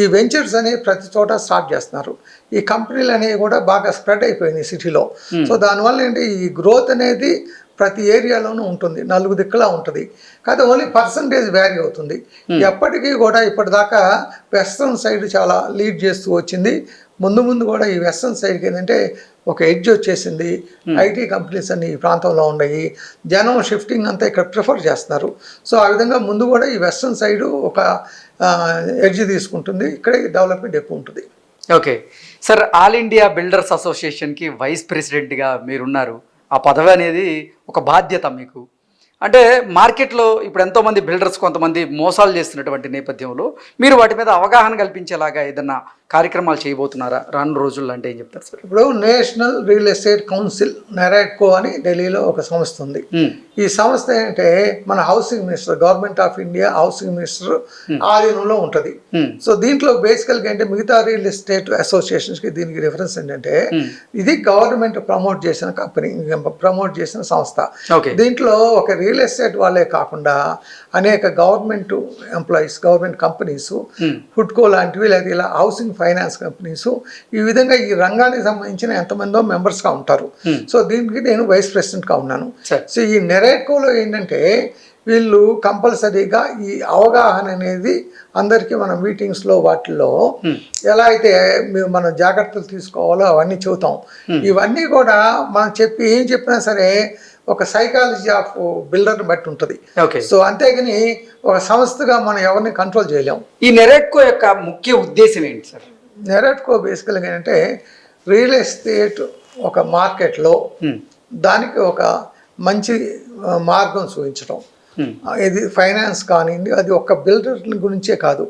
ఈ వెంచర్స్ అనేవి ప్రతి చోట స్టార్ట్ చేస్తున్నారు. ఈ కంపెనీలు అనేవి కూడా బాగా స్ప్రెడ్ అయిపోయింది సిటీలో. సో దానివల్ల ఏంటి ఈ గ్రోత్ అనేది ప్రతి ఏరియాలోనూ ఉంటుంది, 4 దిక్కులా ఉంటుంది. కాకపోతే ఓన్లీ పర్సంటేజ్ వ్యారీ అవుతుంది. ఎప్పటికీ కూడా ఇప్పటిదాకా వెస్ట్రన్ సైడ్ చాలా లీడ్ చేస్తూ వచ్చింది. ముందు కూడా ఈ వెస్ట్రన్ సైడ్కి ఏంటంటే ఒక ఎడ్జ్ వచ్చేసింది. ఐటీ కంపెనీస్ అన్ని ఈ ప్రాంతంలో ఉన్నాయి, జనం షిఫ్టింగ్ అంతా ఇక్కడ ప్రిఫర్ చేస్తున్నారు. సో ఆ విధంగా ముందు కూడా ఈ వెస్ట్రన్ సైడు ఒక ఎడ్జ్ తీసుకుంటుంది, ఇక్కడే డెవలప్మెంట్ ఎక్కువ ఉంటుంది. Okay sir, all India builders అసోసియేషన్కి వైస్ ప్రెసిడెంట్గా మీరున్నారు. ఆ పదవి అనేది ఒక బాధ్యత మీకు. అంటే మార్కెట్లో ఇప్పుడు ఎంతోమంది బిల్డర్స్ కొంతమంది మోసాలు చేస్తున్నటువంటి నేపథ్యంలో మీరు వాటి మీద అవగాహన కల్పించేలాగా ఏదన్నా కార్యక్రమాలు చేయబోతున్నారా రాను రోజుల్లో? అంటే ఏం చెప్తారు సార్? ఇప్పుడు నేషనల్ రియల్ ఎస్టేట్ కౌన్సిల్ నెరాడ్కో అని ఢిల్లీలో ఒక సంస్థ ఉంది. ఈ సంస్థ ఏంటంటే మన housing minister, government of India housing minister ఆధీనంలో ఉంటుంది. సో దీంట్లో బేసికల్గా ఏంటంటే మిగతా రియల్ ఎస్టేట్ అసోసియేషన్స్కి దీనికి రిఫరెన్స్ ఏంటంటే ఇది గవర్నమెంట్ ప్రమోట్ చేసిన కంపెనీ, ప్రమోట్ చేసిన సంస్థ. దీంట్లో ఒక రియల్ ఎస్టేట్ వాళ్ళే కాకుండా అనేక గవర్నమెంట్ ఎంప్లాయీస్, గవర్నమెంట్ కంపెనీస్, ఫుడ్కో లాంటివి, లేదా ఇలా హౌసింగ్ ఫైనాన్స్ కంపెనీస్, ఈ విధంగా ఈ రంగానికి సంబంధించిన ఎంతమందో మెంబర్స్గా ఉంటారు. సో దీనికి నేను వైస్ ప్రెసిడెంట్గా ఉన్నాను. సో ఈ నెరాడ్కోలో ఏంటంటే వీళ్ళు కంపల్సరీగా ఈ అవగాహన అనేది అందరికీ మన మీటింగ్స్లో వాటిల్లో ఎలా అయితే మనం జాగ్రత్తలు తీసుకోవాలో అవన్నీ చెబుతాం. ఇవన్నీ కూడా మనం ఏం చెప్పినా సరే ఒక సైకాలజీ ఆఫ్ బిల్డర్ని బట్టి ఉంటుంది. సో అంతేగాని ఒక సంస్థగా మనం ఎవరిని కంట్రోల్ చేయలేం. ఈ నెరాడ్కో యొక్క ముఖ్య ఉద్దేశం ఏంటి సార్? నెరాడ్కో బేసికల్గా ఏంటంటే రియల్ ఎస్టేట్ ఒక మార్కెట్లో దానికి ఒక మంచి మార్గం చూపించడం. ఇది ఫైనాన్స్ కానివ్వండి, అది ఒక్క బిల్డర్ గురించే కాదు,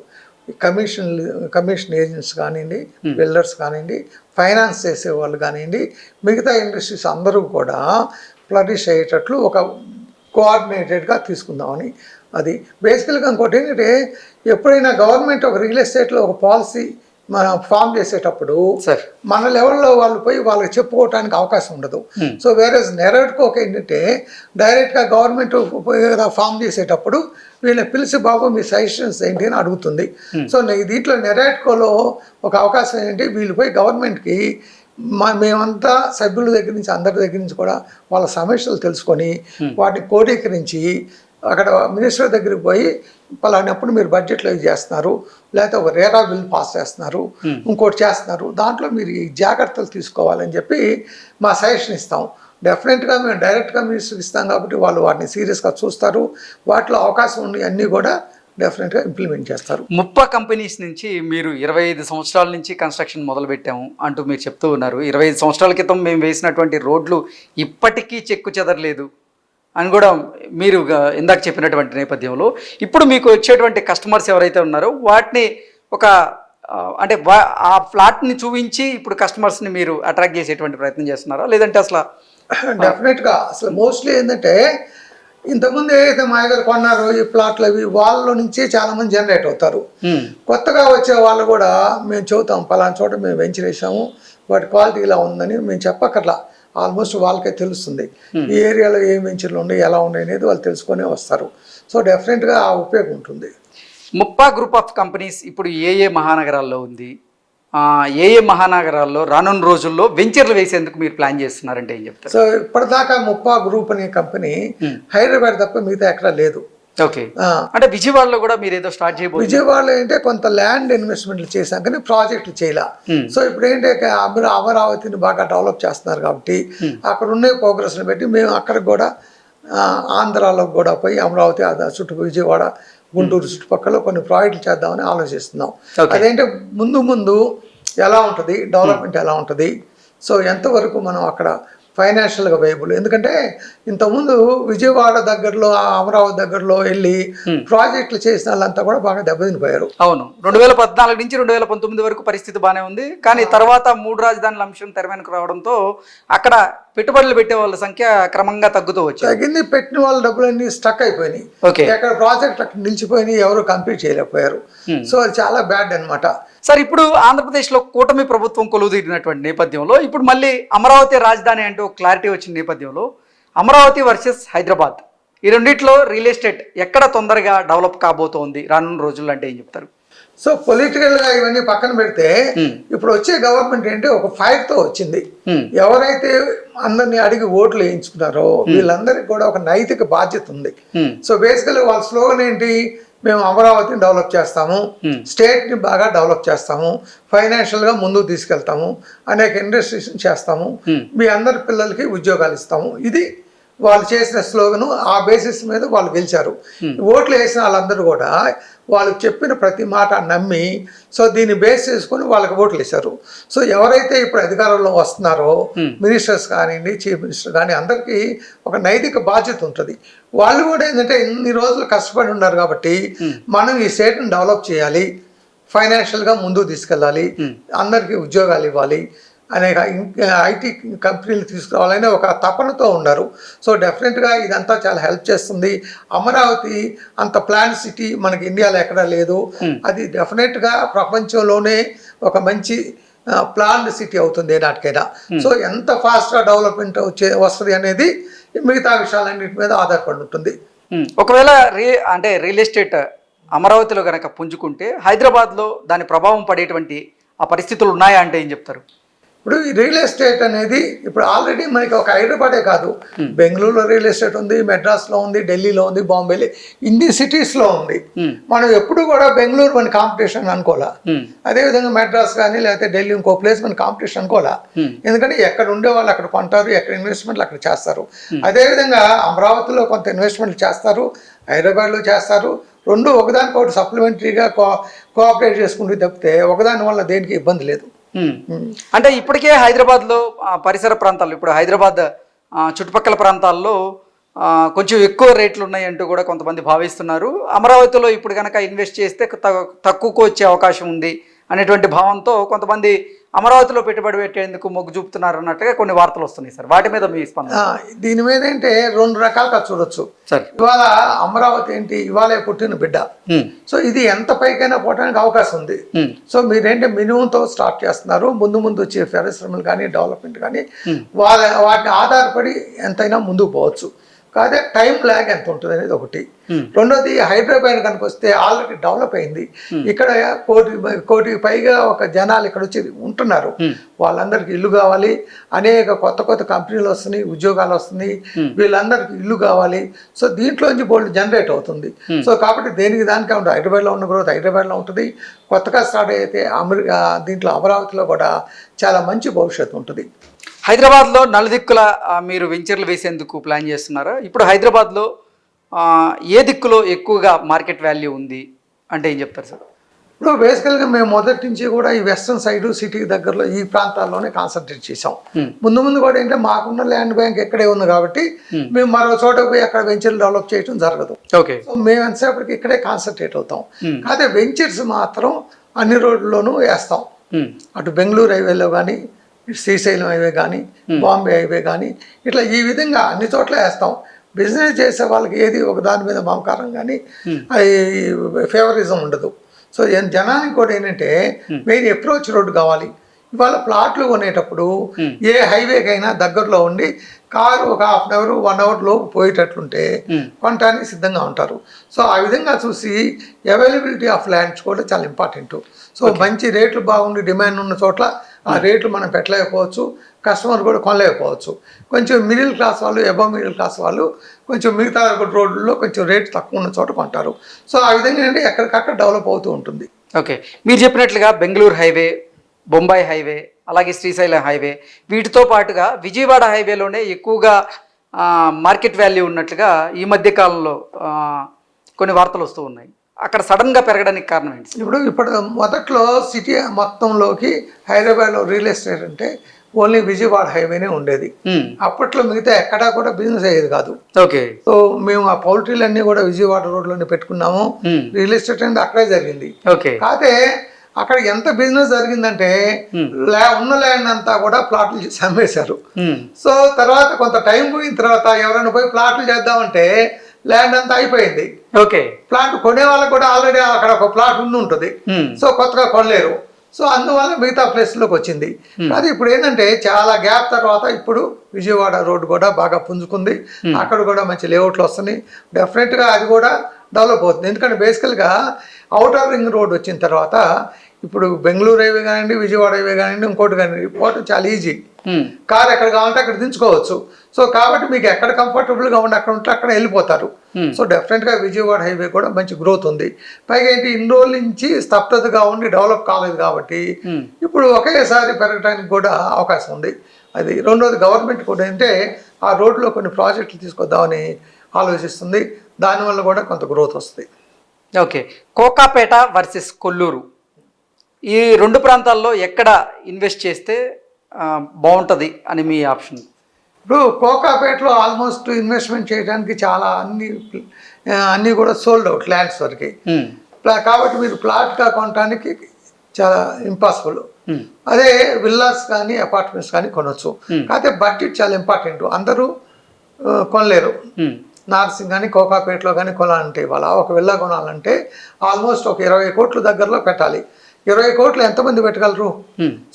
కమిషన్ ఏజెంట్స్ కానివ్వండి, బిల్డర్స్ కానివ్వండి, ఫైనాన్స్ చేసే వాళ్ళు కానివ్వండి, మిగతా ఇండస్ట్రీస్ అందరూ కూడా ఫ్లరిష్ అయ్యేటట్లు ఒక కోఆర్డినేటెడ్గా తీసుకుందామని. అది బేసికల్గా ఇంకోటి ఏంటంటే ఎప్పుడైనా గవర్నమెంట్ ఒక రియల్ ఎస్టేట్లో ఒక పాలసీ మనం ఫామ్ చేసేటప్పుడు సార్ మన లెవెల్లో వాళ్ళు పోయి వాళ్ళకి చెప్పుకోవడానికి అవకాశం ఉండదు. సో వేరే నెరవేర్కోక ఏంటంటే డైరెక్ట్గా గవర్నమెంట్ ఫామ్ చేసేటప్పుడు వీళ్ళని పిలిచి బాబు మీ సజెషన్స్ ఏంటి అని అడుగుతుంది. సో దీంట్లో నెరవేర్కోలో ఒక అవకాశం ఏంటి, వీళ్ళు పోయి గవర్నమెంట్కి మేమంతా సభ్యుల దగ్గర నుంచి అందరి దగ్గర నుంచి కూడా వాళ్ళ సమస్యలు తెలుసుకొని వాటిని కోడీకరించి అక్కడ మినిస్టర్ దగ్గరికి పోయి పలానప్పుడు మీరు బడ్జెట్లో ఇది చేస్తున్నారు, లేకపోతే ఒక రేరా బిల్ పాస్ చేస్తున్నారు, ఇంకోటి చేస్తున్నారు, దాంట్లో మీరు ఈ జాగ్రత్తలు తీసుకోవాలని చెప్పి మా సజెషన్ ఇస్తాం. డెఫినెట్గా మేము డైరెక్ట్గా మినిస్టర్కి ఇస్తాం కాబట్టి వాళ్ళు వాటిని సీరియస్గా చూస్తారు. వాటిలో అవకాశం ఉండి అన్నీ కూడా డెఫినెట్గా ఇంప్లిమెంట్ చేస్తారు. ముప్పా కంపెనీస్ నుంచి మీరు 25 సంవత్సరాల నుంచి కన్స్ట్రక్షన్ మొదలు పెట్టాము అంటూ మీరు చెప్తూ ఉన్నారు. 25 సంవత్సరాల క్రితం మేము వేసినటువంటి రోడ్లు ఇప్పటికీ చెక్కు చెదరలేదు అని కూడా మీరు ఇందాక చెప్పినటువంటి నేపథ్యంలో ఇప్పుడు మీకు వచ్చేటువంటి కస్టమర్స్ ఎవరైతే ఉన్నారో వాటిని ఒక అంటే ఆ ఫ్లాట్ని చూపించి ఇప్పుడు కస్టమర్స్ని మీరు అట్రాక్ట్ చేసేటువంటి ప్రయత్నం చేస్తున్నారా, లేదంటే అసలు? డెఫినెట్గా అసలు మోస్ట్లీ ఏంటంటే ఇంతకుముందు ఏదైతే మా దగ్గర కొన్నారో ఈ ప్లాట్లు అవి వాళ్ళ నుంచి చాలా మంది జనరేట్ అవుతారు. కొత్తగా వచ్చే వాళ్ళు కూడా మేము చెబుతాం పలానా చోట మేము వెంచర్ వేసాము, వాటి క్వాలిటీ ఇలా ఉందని మేము చెప్పక్కర్లా, ఆల్మోస్ట్ వాళ్ళకే తెలుస్తుంది ఈ ఏరియాలో ఏ వెంచర్లు ఉన్నాయి ఎలా ఉన్నాయి అనేది వాళ్ళు తెలుసుకొని వస్తారు. సో డెఫినెట్గా ఆ ఉపయోగం ఉంటుంది. ముప్పా గ్రూప్ ఆఫ్ కంపెనీస్ ఇప్పుడు ఏ మహానగరాల్లో ఉంది, ఏ మహానగరాల్లో రానున్న రోజుల్లో వెంచర్లు వేసేందుకు మీరు ప్లాన్ చేస్తున్నారంటే ఏం చెప్తారు? సో ఇప్పటిదాకా ముప్పా గ్రూప్ అనే కంపెనీ హైదరాబాద్ తప్ప మిగతా ఎక్కడా లేదు. ఓకే, అంటే విజయవాడలో కూడా మీరు ఏదో స్టార్ట్ చేయబోతున్నారు? విజయవాడలో ఏంటంటే కొంత ల్యాండ్ ఇన్వెస్ట్మెంట్లు చేశాం కానీ ప్రాజెక్టులు చేయలే. సో ఇప్పుడు ఏంటంటే అమరావతిని బాగా డెవలప్ చేస్తున్నారు కాబట్టి అక్కడ ఉన్న ప్రోగ్రెస్ని బట్టి మేము అక్కడికి కూడా ఆంధ్రాలో కూడా పోయి అమరావతి చుట్టూ విజయవాడ గుంటూరు చుట్టుపక్కల కొన్ని ప్రాజెక్టులు చేద్దామని ఆలోచిస్తున్నాం. అదేంటే ముందు ఎలా ఉంటుంది, డెవలప్మెంట్ ఎలా ఉంటుంది, సో ఎంతవరకు మనం అక్కడ ఫైనాన్షియల్గా వైబుల్. ఎందుకంటే ఇంతకుముందు విజయవాడ దగ్గరలో అమరావతి దగ్గరలో వెళ్ళి ప్రాజెక్టులు చేసిన వాళ్ళంతా కూడా బాగా దెబ్బతినిపోయారు. అవును, 2014 నుంచి 2019 వరకు పరిస్థితి బాగానే ఉంది, కానీ తర్వాత 3 రాజధానుల అంశం తెర వెనుక రావడంతో అక్కడ పెట్టుబడులు పెట్టే వాళ్ళ సంఖ్య క్రమంగా తగ్గింది. పెట్టిన వాళ్ళ డబ్బులన్నీ స్టక్ అయిపోయినాయి. అక్కడ ప్రాజెక్ట్ అక్కడ నిలిచిపోయినాయి, ఎవరు కంప్లీట్ చేయలేకపోయారు. సో అది చాలా బ్యాడ్ అనమాట. సార్ ఇప్పుడు ఆంధ్రప్రదేశ్లో కూటమి ప్రభుత్వం కొలువుదీరినటువంటి నేపథ్యంలో ఇప్పుడు మళ్ళీ అమరావతి రాజధాని అంటూ క్లారిటీ వచ్చిన నేపథ్యంలో అమరావతి వర్సెస్ హైదరాబాద్ ఈ రెండిట్లో రియల్ ఎస్టేట్ ఎక్కడ తొందరగా డెవలప్ కాబోతోంది రానున్న రోజుల్లో అంటే ఏం చెప్తారు? సో పొలిటికల్గా ఇవన్నీ పక్కన పెడితే ఇప్పుడు వచ్చే గవర్నమెంట్ ఏంటి ఒక ఫైర్తో వచ్చింది. ఎవరైతే అందరినీ అడిగి ఓట్లు వేయించుకున్నారో వీళ్ళందరికీ కూడా ఒక నైతిక బాధ్యత ఉంది. సో బేసికల్లీ వాళ్ళ స్లోగన్ ఏంటి, మేము అమరావతిని డెవలప్ చేస్తాము, స్టేట్ని బాగా డెవలప్ చేస్తాము, ఫైనాన్షియల్గా ముందుకు తీసుకెళ్తాము, అనేక ఇండస్ట్రీస్ చేస్తాము, మీ అందరి పిల్లలకి ఉద్యోగాలు ఇస్తాము. ఇది వాళ్ళు చేసిన స్లోగను. ఆ బేసిస్ మీద వాళ్ళు గెలిచారు. ఓట్లు వేసిన వాళ్ళందరూ కూడా వాళ్ళు చెప్పిన ప్రతి మాట నమ్మి సో దీన్ని బేస్ చేసుకొని వాళ్ళకి ఓట్లు వేశారు. సో ఎవరైతే ఇప్పుడు అధికారంలో వస్తున్నారో మినిస్టర్స్ కానివ్వండి, చీఫ్ మినిస్టర్ కానీ అందరికీ ఒక నైతిక బాధ్యత ఉంటుంది. వాళ్ళు కూడా ఏంటంటే ఇన్ని రోజులు కష్టపడి ఉన్నారు కాబట్టి మనం ఈ స్టేట్ని డెవలప్ చేయాలి, ఫైనాన్షియల్గా ముందుకు తీసుకెళ్ళాలి, అందరికీ ఉద్యోగాలు ఇవ్వాలి, అనేక ఐటీ కంపెనీలు తీసుకురావాలనే ఒక తపనతో ఉన్నారు. సో డెఫినెట్గా ఇదంతా చాలా హెల్ప్ చేస్తుంది. అమరావతి అంత ప్లాన్ సిటీ మనకి ఇండియాలో ఎక్కడా లేదు. అది డెఫినెట్గా ప్రపంచంలోనే ఒక మంచి ప్లాన్డ్ సిటీ అవుతుంది నాటికైనా. సో ఎంత ఫాస్ట్గా డెవలప్మెంట్ వస్తుంది అనేది మిగతా విషయాలన్నింటి మీద ఆధారపడి ఉంటుంది. ఒకవేళ అంటే రియల్ ఎస్టేట్ అమరావతిలో కనుక పుంజుకుంటే హైదరాబాద్లో దాని ప్రభావం పడేటువంటి ఆ పరిస్థితులు ఉన్నాయా అంటే ఏం చెప్తారు? ఇప్పుడు ఈ రియల్ ఎస్టేట్ అనేది ఇప్పుడు ఆల్రెడీ మనకి ఒక హైదరాబాదే కాదు, బెంగళూరులో రియల్ ఎస్టేట్ ఉంది, మెడ్రాస్లో ఉంది, ఢిల్లీలో ఉంది, బాంబేలో, ఇన్ని సిటీస్లో ఉంది. మనం ఎప్పుడు కూడా బెంగళూరు మన కాంపిటీషన్ అనుకోలే, అదేవిధంగా మెడ్రాస్ కానీ లేకపోతే ఢిల్లీ ఇంకో ప్లేస్ మన కాంపిటీషన్ అనుకోలే. ఎందుకంటే ఎక్కడ ఉండే వాళ్ళు అక్కడ కొంటారు, ఎక్కడ ఇన్వెస్ట్మెంట్లు అక్కడ చేస్తారు. అదేవిధంగా అమరావతిలో కొంత ఇన్వెస్ట్మెంట్లు చేస్తారు, హైదరాబాద్లో చేస్తారు. రెండు ఒకదానికొకటి సప్లిమెంటరీగా కోఆపరేట్ చేసుకుంటూ తప్పితే ఒకదాని వల్ల దేనికి ఇబ్బంది లేదు. అంటే ఇప్పటికే హైదరాబాద్లో పరిసర ప్రాంతాల్లో ఇప్పుడు హైదరాబాద్ చుట్టుపక్కల ప్రాంతాల్లో కొంచెం ఎక్కువ రేట్లు ఉన్నాయంటూ కూడా కొంతమంది భావిస్తున్నారు. అమరావతిలో ఇప్పుడు కనుక ఇన్వెస్ట్ చేస్తే తక్కువకు వచ్చే అవకాశం ఉంది అనేటువంటి భావంతో కొంతమంది అమరావతిలో పెట్టుబడి పెట్టేందుకు మొగ్గు చూపుతున్నారు అన్నట్టుగా కొన్ని వార్తలు వస్తున్నాయి సార్. వాటి మీద మీ స్పందన? దీని మీద ఏంటంటే రెండు రకాలుగా చూడొచ్చు. సార్ ఇవాళ అమరావతి ఏంటి, ఇవాళ పుట్టిన బిడ్డ. సో ఇది ఎంత పైకైనా పోవడానికి అవకాశం ఉంది. సో మీరేంటి మినిమంతో స్టార్ట్ చేస్తున్నారు, ముందు ముందు వచ్చే పరిశ్రమలు కానీ డెవలప్మెంట్ కానీ వాటిని ఆధారపడి ఎంతైనా ముందుకు పోవచ్చు. కాదే టైం ల్యాగ్ ఎంత ఉంటుంది అనేది ఒకటి. రెండోది హైదరాబాద్ కనుక వస్తే ఆల్రెడీ డెవలప్ అయింది. ఇక్కడ కోటి పైగా ఒక జనాలు ఇక్కడ వచ్చి ఉంటున్నారు. వాళ్ళందరికీ ఇల్లు కావాలి, అనేక కొత్త కొత్త కంపెనీలు వస్తున్నాయి, ఉద్యోగాలు వస్తున్నాయి, వీళ్ళందరికీ ఇల్లు కావాలి. సో దీంట్లోంచి బోల్డ్ జనరేట్ అవుతుంది. సో కాబట్టి దేనికి దానికే ఉంటుంది. హైదరాబాద్లో ఉన్న గ్రోత్ హైదరాబాద్లో ఉంటుంది. కొత్తగా స్టార్ట్ అయితే దీంట్లో అమరావతిలో కూడా చాలా మంచి భవిష్యత్తు ఉంటుంది. హైదరాబాద్లో నలుదిక్కుల మీరు వెంచర్లు వేసేందుకు ప్లాన్ చేస్తున్నారా? ఇప్పుడు హైదరాబాద్లో ఏ దిక్కులో ఎక్కువగా మార్కెట్ వాల్యూ ఉంది అంటే ఏం చెప్తారు సార్? ఇప్పుడు బేసికల్గా మేము మొదటి నుంచి కూడా ఈ వెస్ట్రన్ సైడ్ సిటీకి దగ్గరలో ఈ ప్రాంతాల్లోనే కాన్సన్ట్రేట్ చేసాం. ముందు కూడా ఏంటంటే మాకున్న ల్యాండ్ బ్యాంక్ ఎక్కడే ఉంది కాబట్టి మేము మరో చోట పోయి అక్కడ వెంచర్లు డెవలప్ చేయడం జరగదు. ఓకే, సో మేము ఎంతసేపటికి ఇక్కడే కాన్సన్ట్రేట్ అవుతాం. అదే వెంచర్స్ మాత్రం అన్ని రోడ్లలోనూ వేస్తాం. అటు బెంగళూరు హైవేలో కానీ, శ్రీశైలం హైవే కానీ, బాంబే హైవే కానీ, ఇట్లా ఈ విధంగా అన్ని చోట్ల వేస్తాం. బిజినెస్ చేసే వాళ్ళకి ఏది ఒక దాని మీద మమకారం కానీ ఫేవరిజం ఉండదు. సో జనానికి కూడా ఏంటంటే మెయిన్ అప్రోచ్ రోడ్డు కావాలి. ఇవాళ ప్లాట్లు కొనేటప్పుడు ఏ హైవేకైనా దగ్గరలో ఉండి కారు ఒక హాఫ్ అన్ అవర్ 1 అవర్ లోపు పోయేటట్లుంటే కొనడానికి సిద్ధంగా ఉంటారు. సో ఆ విధంగా చూసి అవైలబిలిటీ ఆఫ్ ల్యాండ్స్ కూడా చాలా ఇంపార్టెంట్. సో మంచి రేట్లు బాగుండి డిమాండ్ ఉన్న చోట్ల ఆ రేట్లు మనం పెట్టలేకపోవచ్చు, కస్టమర్ కూడా కొనలేకపోవచ్చు. కొంచెం మిడిల్ క్లాస్ వాళ్ళు, అబవ్ మిడిల్ క్లాస్ వాళ్ళు కొంచెం మిగతా రోడ్లలో కొంచెం రేట్ తక్కువ ఉన్న చోట కొంటారు. సో ఆ విధంగా అంటే ఎక్కడికక్కడ డెవలప్ అవుతూ ఉంటుంది. ఓకే, మీరు చెప్పినట్లుగా బెంగళూరు హైవే, బొంబాయి హైవే, అలాగే శ్రీశైలం హైవే, వీటితో పాటుగా విజయవాడ హైవేలోనే ఎక్కువగా మార్కెట్ వాల్యూ ఉన్నట్లుగా ఈ మధ్య కాలంలో కొన్ని వార్తలు వస్తూ ఉన్నాయి. అక్కడ సడన్గా పెరగడానికి కారణం ఏంటి? ఇప్పుడు మొదట్లో సిటీ మొత్తంలోకి హైదరాబాద్లో రియల్ ఎస్టేట్ అంటే ఓన్లీ విజయవాడ హైవేనే ఉండేది. అప్పట్లో మిగతా ఎక్కడా కూడా బిజినెస్ అయ్యేది కాదు. ఓకే, సో మేము ఆ పౌల్ట్రీలన్నీ కూడా విజయవాడ రోడ్లోనే పెట్టుకున్నాము. రియల్ ఎస్టేట్ అనేది అక్కడే జరిగింది. ఓకే, కాకపోతే అక్కడ ఎంత బిజినెస్ జరిగిందంటే ఉన్న ల్యాండ్ అంతా కూడా ప్లాట్లు చేసి అమ్మేశారు. సో తర్వాత కొంత టైం పోయిన తర్వాత ఎవరైనా పోయి ప్లాట్లు చేద్దామంటే ల్యాండ్ అంతా అయిపోయింది. ఓకే, ప్లాట్ కొనే వాళ్ళకి కూడా ఆల్రెడీ అక్కడ ఒక ప్లాట్ ఉంటుంది. సో కొత్తగా కొనలేరు. సో అందువల్ల మిగతా ప్లేస్లోకి వచ్చింది. అది ఇప్పుడు ఏంటంటే చాలా గ్యాప్ తర్వాత ఇప్పుడు విజయవాడ రోడ్డు కూడా బాగా పుంజుకుంది. అక్కడ కూడా మంచి లేఅవుట్లు వస్తున్నాయి. డెఫినెట్గా అది కూడా డెవలప్ అవుతుంది. ఎందుకంటే బేసికల్గా అవుటర్ రింగ్ రోడ్ వచ్చిన తర్వాత ఇప్పుడు బెంగళూరు హైవే కానివ్వండి, విజయవాడ హైవే కానివ్వండి, ఇంకోటి కానివ్వండి, పోవటం చాలా ఈజీ. కార్ ఎక్కడ కావాలంటే అక్కడ దించుకోవచ్చు. సో కాబట్టి మీకు ఎక్కడ కంఫర్టబుల్గా ఉండి అక్కడ ఉంటే అక్కడ వెళ్ళిపోతారు. సో డెఫినెట్గా విజయవాడ హైవే కూడా మంచి గ్రోత్ ఉంది. పైగా ఏంటి, ఇన్ని రోజుల నుంచి స్తబ్దతగా ఉండి డెవలప్ కాలేదు కాబట్టి ఇప్పుడు ఒకేసారి పెరగడానికి కూడా అవకాశం ఉంది. అది రెండోది గవర్నమెంట్ కూడా అంటే ఆ రోడ్లో కొన్ని ప్రాజెక్టులు తీసుకొద్దామని ఆలోచిస్తుంది. దానివల్ల కూడా కొంత గ్రోత్ వస్తుంది. ఓకే, కోకాపేట వర్సెస్ కొల్లూరు, ఈ రెండు ప్రాంతాల్లో ఎక్కడ ఇన్వెస్ట్ చేస్తే బాగుంటుంది అని మీ ఆప్షన్? ఇప్పుడు కోకాపేటలో ఆల్మోస్ట్ ఇన్వెస్ట్మెంట్ చేయడానికి చాలా అన్నీ కూడా సోల్డ్ అవుట్ ల్యాండ్స్ వరకు. కాబట్టి మీరు ప్లాట్గా కొనడానికి చాలా ఇంపాసిబుల్. అదే విల్లాస్ కానీ అపార్ట్మెంట్స్ కానీ కొనవచ్చు. కాకపోతే బడ్జెట్ చాలా ఇంపార్టెంట్. అందరూ కొనలేరు. నార్సింగ్ కానీ కోకాపేటలో కానీ కొనాలంటే ఇవాళ ఒక విల్లా కొనాలంటే ఆల్మోస్ట్ ఒక 20 కోట్ల దగ్గరలో పెట్టాలి. 20 కోట్లు ఎంతమంది పెట్టగలరు?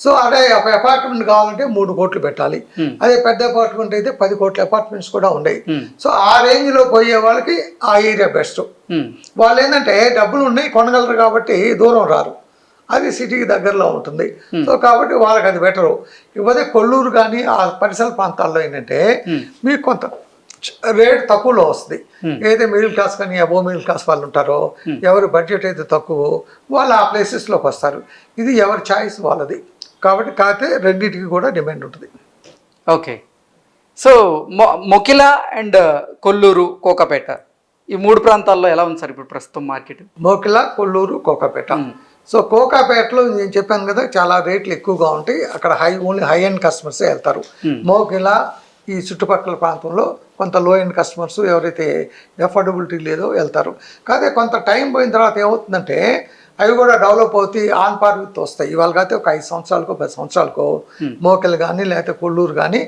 సో అదే ఒక అపార్ట్మెంట్ కావాలంటే 3 కోట్లు పెట్టాలి. అదే పెద్ద అపార్ట్మెంట్ అయితే 10 కోట్ల అపార్ట్మెంట్స్ కూడా ఉన్నాయి. సో ఆ రేంజ్లో పోయే వాళ్ళకి ఆ ఏరియా బెస్ట్. వాళ్ళు ఏంటంటే డబ్బులు ఉన్నాయి, కొనగలరు కాబట్టి దూరం రారు. అది సిటీకి దగ్గరలో ఉంటుంది. సో కాబట్టి వాళ్ళకి అది బెటరు. ఇకపోతే కొల్లూరు కానీ ఆ పరిసర ప్రాంతాల్లో ఏంటంటే మీకు కొంత రేట్ తక్కువలో వస్తుంది. ఏదైతే మిడిల్ క్లాస్ కానీ అబోవ్ మిడిల్ క్లాస్ వాళ్ళు ఉంటారో, ఎవరి బడ్జెట్ అయితే తక్కువ వాళ్ళు ఆ ప్లేసెస్లోకి వస్తారు. ఇది ఎవరి చాయిస్ వాళ్ళది. కాబట్టి కాకపోతే రెండింటికి కూడా డిమాండ్ ఉంటుంది. Okay, so Mokila and Kollur, Kokapet, ఈ 3 ప్రాంతాల్లో ఎలా ఉంది సార్ ఇప్పుడు ప్రస్తుతం మార్కెట్? మొకిల, కొల్లూరు, కోకాపేట. సో కోకాపేటలో నేను చెప్పాను కదా చాలా రేట్లు ఎక్కువగా ఉంటాయి. అక్కడ ఓన్లీ హై ఎండ్ కస్టమర్సే వెళ్తారు. మొకిల ఈ చుట్టుపక్కల ప్రాంతంలో కొంత లో ఎండ్ కస్టమర్స్, ఎవరైతే ఎఫోర్డబిలిటీ లేదో వెళ్తారు. కాకపోతే కొంత టైం పోయిన తర్వాత ఏమవుతుందంటే అవి కూడా డెవలప్ అవుతాయి, ఆన్ పార్ విత్ వస్తాయి. ఇవాళ కాకపోతే ఒక 5 సంవత్సరాలకో 10 సంవత్సరాలకో మోకెలు కానీ లేకపోతే కొల్లూరు కానీ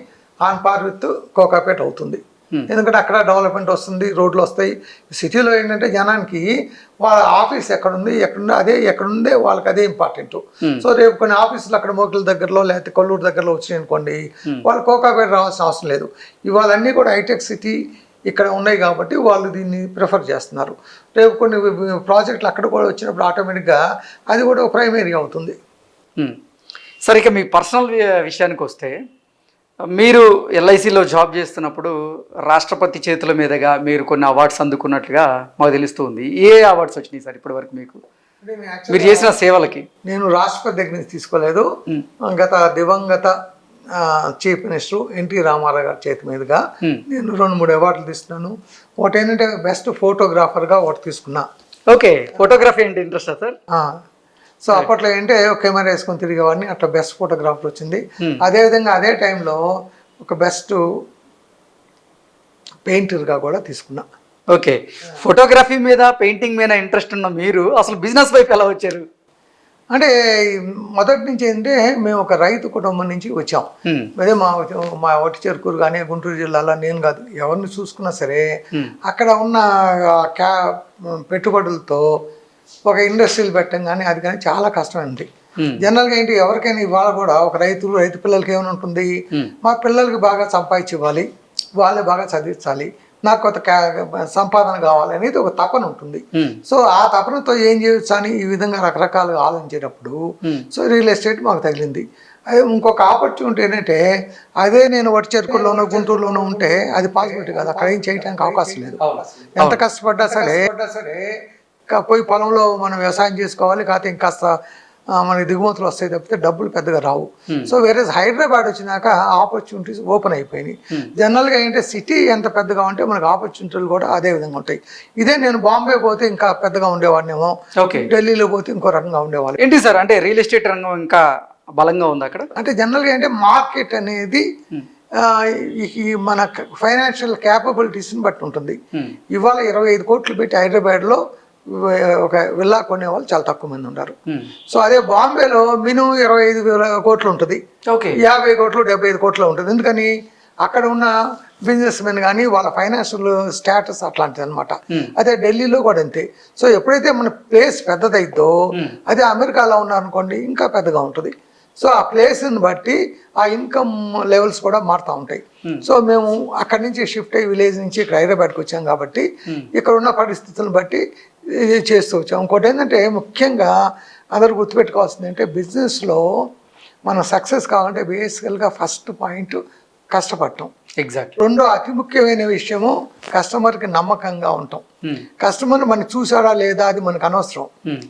ఆన్ పార్ విత్ కోకాపేట అవుతుంది. ఎందుకంటే అక్కడ డెవలప్మెంట్ వస్తుంది, రోడ్లు వస్తాయి. సిటీలో ఏంటంటే జనానికి వాళ్ళ ఆఫీస్ ఎక్కడుంది అదే ఎక్కడుందే వాళ్ళకి అదే ఇంపార్టెంట్. సో రేపు కొన్ని ఆఫీసులు అక్కడ మోకిల దగ్గరలో లేకపోతే కొల్లూరు దగ్గరలో వచ్చినాయి అనుకోండి, వాళ్ళు కోకాపేట రావాల్సిన అవసరం లేదు. ఇవాళ అన్నీ కూడా హైటెక్ సిటీ ఇక్కడ ఉన్నాయి కాబట్టి వాళ్ళు దీన్ని ప్రిఫర్ చేస్తున్నారు. రేపు కొన్ని ప్రాజెక్టులు అక్కడ కూడా వచ్చినప్పుడు ఆటోమేటిక్గా అది కూడా ఒక ప్రైమరీ అవుతుంది. సరే, ఇక మీ పర్సనల్ విషయానికి వస్తే, మీరు ఎల్ఐసిలో జాబ్ చేస్తున్నప్పుడు రాష్ట్రపతి చేతుల మీదుగా మీరు కొన్ని అవార్డ్స్ అందుకున్నట్లుగా మాకు తెలుస్తుంది. ఏ అవార్డ్స్ వచ్చినాయి సార్ ఇప్పటి వరకు మీకు, మీరు చేసిన సేవలకి? నేను రాష్ట్రపతి దగ్గర నుంచి తీసుకోలేదు. గత దివంగత చీఫ్ మినిస్టర్ ఎన్టీ రామారావు గారి చేతి మీదుగా నేను 2-3 అవార్డులు తీసుకున్నాను. ఒకటి ఏంటంటే బెస్ట్ ఫోటోగ్రాఫర్గా ఒకటి తీసుకున్నా. ఓకే, ఫోటోగ్రఫీ అంటే ఇంట్రెస్టా సార్? సో అప్పట్లో ఏంటంటే కెమెరా వేసుకొని తిరిగేవాడిని, అట్లా బెస్ట్ ఫోటోగ్రాఫర్ వచ్చింది. అదేవిధంగా అదే టైంలో ఒక బెస్ట్ పెయింటర్గా కూడా తీసుకున్నా. ఓకే, ఫోటోగ్రఫీ మీద పెయింటింగ్ మీద ఇంట్రెస్ట్ ఉన్న మీరు అసలు బిజినెస్ వైపు ఎలా వచ్చారు? అంటే మొదటి నుంచి ఏంటంటే మేము ఒక రైతు కుటుంబం నుంచి వచ్చాం. అదే మా ఒట్టి చెరుకూరు కానీ గుంటూరు జిల్లాలో నేను కాదు, ఎవరిని చూసుకున్నా సరే అక్కడ ఉన్న పెట్టుబడులతో ఒక ఇండస్ట్రీలు పెట్టడం కానీ అది కానీ చాలా కష్టమైంది. జనరల్గా ఏంటి, ఎవరికైనా ఇవాళ కూడా ఒక రైతు పిల్లలకి ఏమైనా ఉంటుంది, మా పిల్లలకి బాగా సంపాదించి ఇవ్వాలి, వాళ్ళే బాగా చదివించాలి, నాకు కొంత సంపాదన కావాలి అనేది ఒక తపన ఉంటుంది. సో ఆ తపనతో ఏం చేయొచ్చు అని ఈ విధంగా రకరకాలుగా ఆలోచించేటప్పుడు సో రియల్ ఎస్టేట్ మాకు తగిలింది. అదే ఇంకొక ఆపర్చునిటీ ఏంటంటే, అదే నేను వట్టిచెరుకుల్లోనో గుంటూరులోనో ఉంటే అది పాసిబిలిటీ కాదు, అక్కడ ఏం చేయడానికి అవకాశం లేదు. ఎంత కష్టపడ్డా సరే పోయి పొలంలో మనం వ్యవసాయం చేసుకోవాలి, కాకపోతే ఇంకాస్త మనకి దిగుమతులు వస్తాయి తప్పితే డబ్బులు పెద్దగా రావు. సో వేరే హైదరాబాద్ వచ్చినాక ఆపర్చునిటీస్ ఓపెన్ అయిపోయినాయి. జనరల్గా ఏంటంటే సిటీ ఎంత పెద్దగా ఉంటే మనకు ఆపర్చునిటీలు కూడా అదే విధంగా ఉంటాయి. ఇదే నేను బాంబే పోతే ఇంకా పెద్దగా ఉండేవాడినేమో, ఢిల్లీలో పోతే ఇంకో రకంగా ఉండేవాళ్ళు. ఏంటి సార్, అంటే రియల్ ఎస్టేట్ రంగం ఇంకా బలంగా ఉంది అక్కడ? అంటే జనరల్గా ఏంటంటే మార్కెట్ అనేది ఈ మన ఫైనాన్షియల్ క్యాపబిలిటీస్ని బట్టి ఉంటుంది. ఇవాళ 25 కోట్లు పెట్టి హైదరాబాద్లో ఒక విల్లా కొనే వాళ్ళు చాలా తక్కువ మంది ఉన్నారు. సో అదే బాంబేలో మినిమం 25,000 కోట్లు ఉంటుంది, 50 కోట్లు 75 కోట్లు ఉంటుంది. ఎందుకని అక్కడ ఉన్న బిజినెస్ మెన్ కానీ వాళ్ళ ఫైనాన్షియల్ స్టేటస్ అట్లాంటిది అనమాట. అదే ఢిల్లీలో కూడా అంతే. సో ఎప్పుడైతే మన ప్లేస్ పెద్దదైద్దో, అదే అమెరికాలో ఉన్నారనుకోండి ఇంకా పెద్దగా ఉంటుంది. సో ఆ ప్లేస్ని బట్టి ఆ ఇన్కమ్ లెవెల్స్ కూడా మారుతూ ఉంటాయి. సో మేము అక్కడి నుంచి షిఫ్ట్ అయ్యి విలేజ్ నుంచి ఇక్కడ హైదరాబాద్కి వచ్చాం కాబట్టి ఇక్కడ ఉన్న పరిస్థితులను బట్టి చేస్తూ వచ్చాం. ఇంకోటి ఏంటంటే ముఖ్యంగా అందరూ గుర్తుపెట్టుకోవాల్సింది అంటే, బిజినెస్లో మనం సక్సెస్ కావాలంటే బేసికల్గా ఫస్ట్ పాయింట్ కష్టపడటం. ఎగ్జాక్ట్. రెండో అతి ముఖ్యమైన విషయము కస్టమర్కి నమ్మకంగా ఉంటాం. కస్టమర్ మనకి చూసాడా లేదా అది మనకు అనవసరం.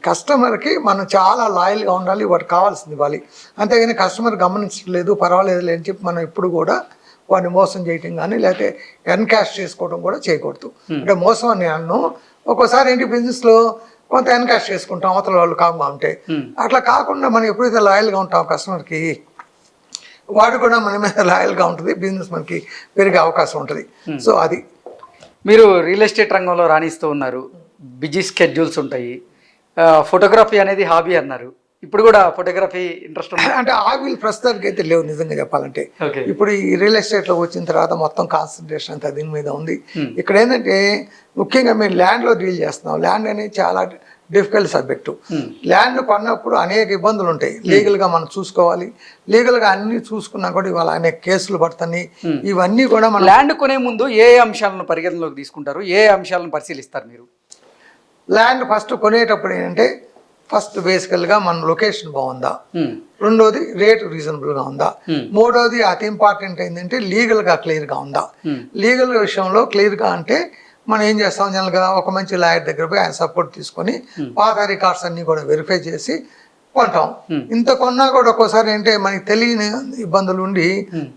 కస్టమర్కి మనం చాలా లాయల్గా ఉండాలి, వాటికి కావాల్సింది ఇవ్వాలి. అంతేగాని కస్టమర్ గమనించలేదు పర్వాలేదు అని చెప్పి మనం ఎప్పుడు కూడా వాడిని మోసం చేయటం కానీ లేకపోతే ఎన్కాష్ చేసుకోవడం కూడా చేయకూడదు. అంటే మోసం అని అన్ను ఒక్కోసారి ఏంటి బిజినెస్లో కొంత ఎన్కాష్ చేసుకుంటాం అవతల వాళ్ళు కాకుండా ఉంటే. అట్లా కాకుండా మనం ఎప్పుడైతే లాయల్గా ఉంటాం కస్టమర్కి, వాడు కూడా మన మీద లాయల్గా ఉంటుంది, బిజినెస్ మనకి పెరిగే అవకాశం ఉంటుంది. సో అది మీరు రియల్ ఎస్టేట్ రంగంలో రాణిస్తూ ఉన్నారు, బిజీ స్కెడ్యూల్స్ ఉంటాయి, ఫోటోగ్రఫీ అనేది హాబీ అన్నారు. ఇప్పుడు కూడా ఫోటోగ్రఫీ ఇంట్రెస్ట్ అంటే హాబీలు ప్రస్తుతానికి అయితే లేవు నిజంగా చెప్పాలంటే. ఇప్పుడు ఈ రియల్ ఎస్టేట్లో వచ్చిన తర్వాత మొత్తం కాన్సన్ట్రేషన్ అంతా దీని మీద ఉంది. ఇక్కడ ఏంటంటే ముఖ్యంగా మేము ల్యాండ్లో డీల్ చేస్తున్నాం. ల్యాండ్ అనేది చాలా డిఫికల్ట్ సబ్జెక్టు. ల్యాండ్ కొన్నప్పుడు అనేక ఇబ్బందులు ఉంటాయి, లీగల్గా మనం చూసుకోవాలి. లీగల్గా అన్ని చూసుకున్నా కూడా ఇవాళ అనేక కేసులు పడుతున్నాయి. ఇవన్నీ కూడా మనం ల్యాండ్ కొనే ముందు ఏ అంశాలను పరిగణలోకి తీసుకుంటారు, ఏ అంశాలను పరిశీలిస్తారు మీరు? ల్యాండ్ ఫస్ట్ కొనేటప్పుడు ఏంటంటే ఫస్ట్ బేసికల్గా మన లొకేషన్ బాగుందా, రెండోది రేట్ రీజనబుల్గా ఉందా, మూడోది అతి ఇంపార్టెంట్ ఏంటంటే లీగల్గా క్లియర్గా ఉందా. లీగల్ విషయంలో క్లియర్గా అంటే మనం ఏం చేస్తాం, జనరల్గా ఒక మంచి లాయర్ దగ్గర పోయి ఆయన సపోర్ట్ తీసుకొని పాత రికార్డ్స్ అన్నీ కూడా వెరిఫై చేసి కొంటాం. ఇంత కొన్నా కూడా ఒక్కోసారి ఏంటంటే మనకి తెలియని ఇబ్బందులు ఉండి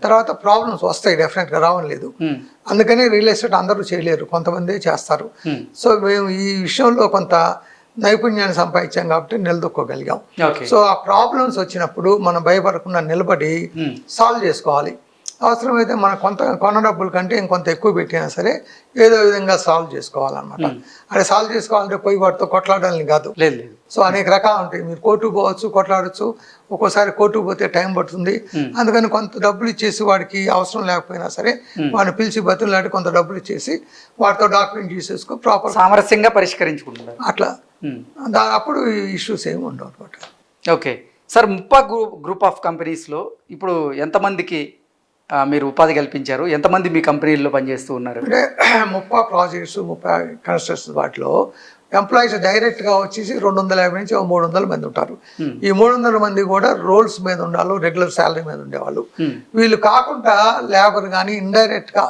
తర్వాత ప్రాబ్లమ్స్ వస్తాయి, డెఫినెట్గా రావడం లేదు. అందుకని రియల్ ఎస్టేట్ అందరూ చేయలేరు, కొంతమంది చేస్తారు. సో మేము ఈ విషయంలో కొంత నైపుణ్యాన్ని సంపాదించాం కాబట్టి నిలదొక్కోగలిగాం. సో ఆ ప్రాబ్లమ్స్ వచ్చినప్పుడు మనం భయపడకుండా నిలబడి సాల్వ్ చేసుకోవాలి. అవసరమైతే మన కొన్న డబ్బుల కంటే ఇంకొంత ఎక్కువ పెట్టినా సరే ఏదో విధంగా సాల్వ్ చేసుకోవాలన్నమాట. అది సాల్వ్ చేసుకోవాలంటే పోయి వాటితో కొట్లాడాలని కాదు. లేదు లేదు. సో అనేక రకాలు ఉంటాయి. మీరు కోర్టుకు పోవచ్చు, కొట్లాడచ్చు. ఒక్కోసారి కోర్టుకు పోతే టైం పడుతుంది. అందుకని కొంత డబ్బులు ఇచ్చేసి వాడికి అవసరం లేకపోయినా సరే వాడిని పిలిచి బతులాడి కొంత డబ్బులు ఇచ్చేసి వాటితో డాక్యుమెంట్ చేసేసుకో ప్రాపర్ సామరస్యంగా పరిష్కరించుకుంటున్నారు అట్లా. అప్పుడు ఇష్యూస్ ఏమి ఉండవు అనమాట. Okay sir, Muppa group of కంపెనీస్లో ఇప్పుడు ఎంతమందికి మీరు ఉపాధి కల్పించారు? ఎంతమంది మీ కంపెనీల్లో పనిచేస్తూ ఉన్నారు? అంటే 30 ప్రాజెక్ట్స్ 30 కన్స్ట్రక్షన్స్ వాటిలో ఎంప్లాయీస్ డైరెక్ట్గా వచ్చేసి 250 నుంచి 300 మంది ఉంటారు. ఈ 300 మంది కూడా రోల్స్ మీద ఉండాలి, రెగ్యులర్ శాలరీ మీద ఉండేవాళ్ళు. వీళ్ళు కాకుండా లేబర్ కానీ ఇండైరెక్ట్గా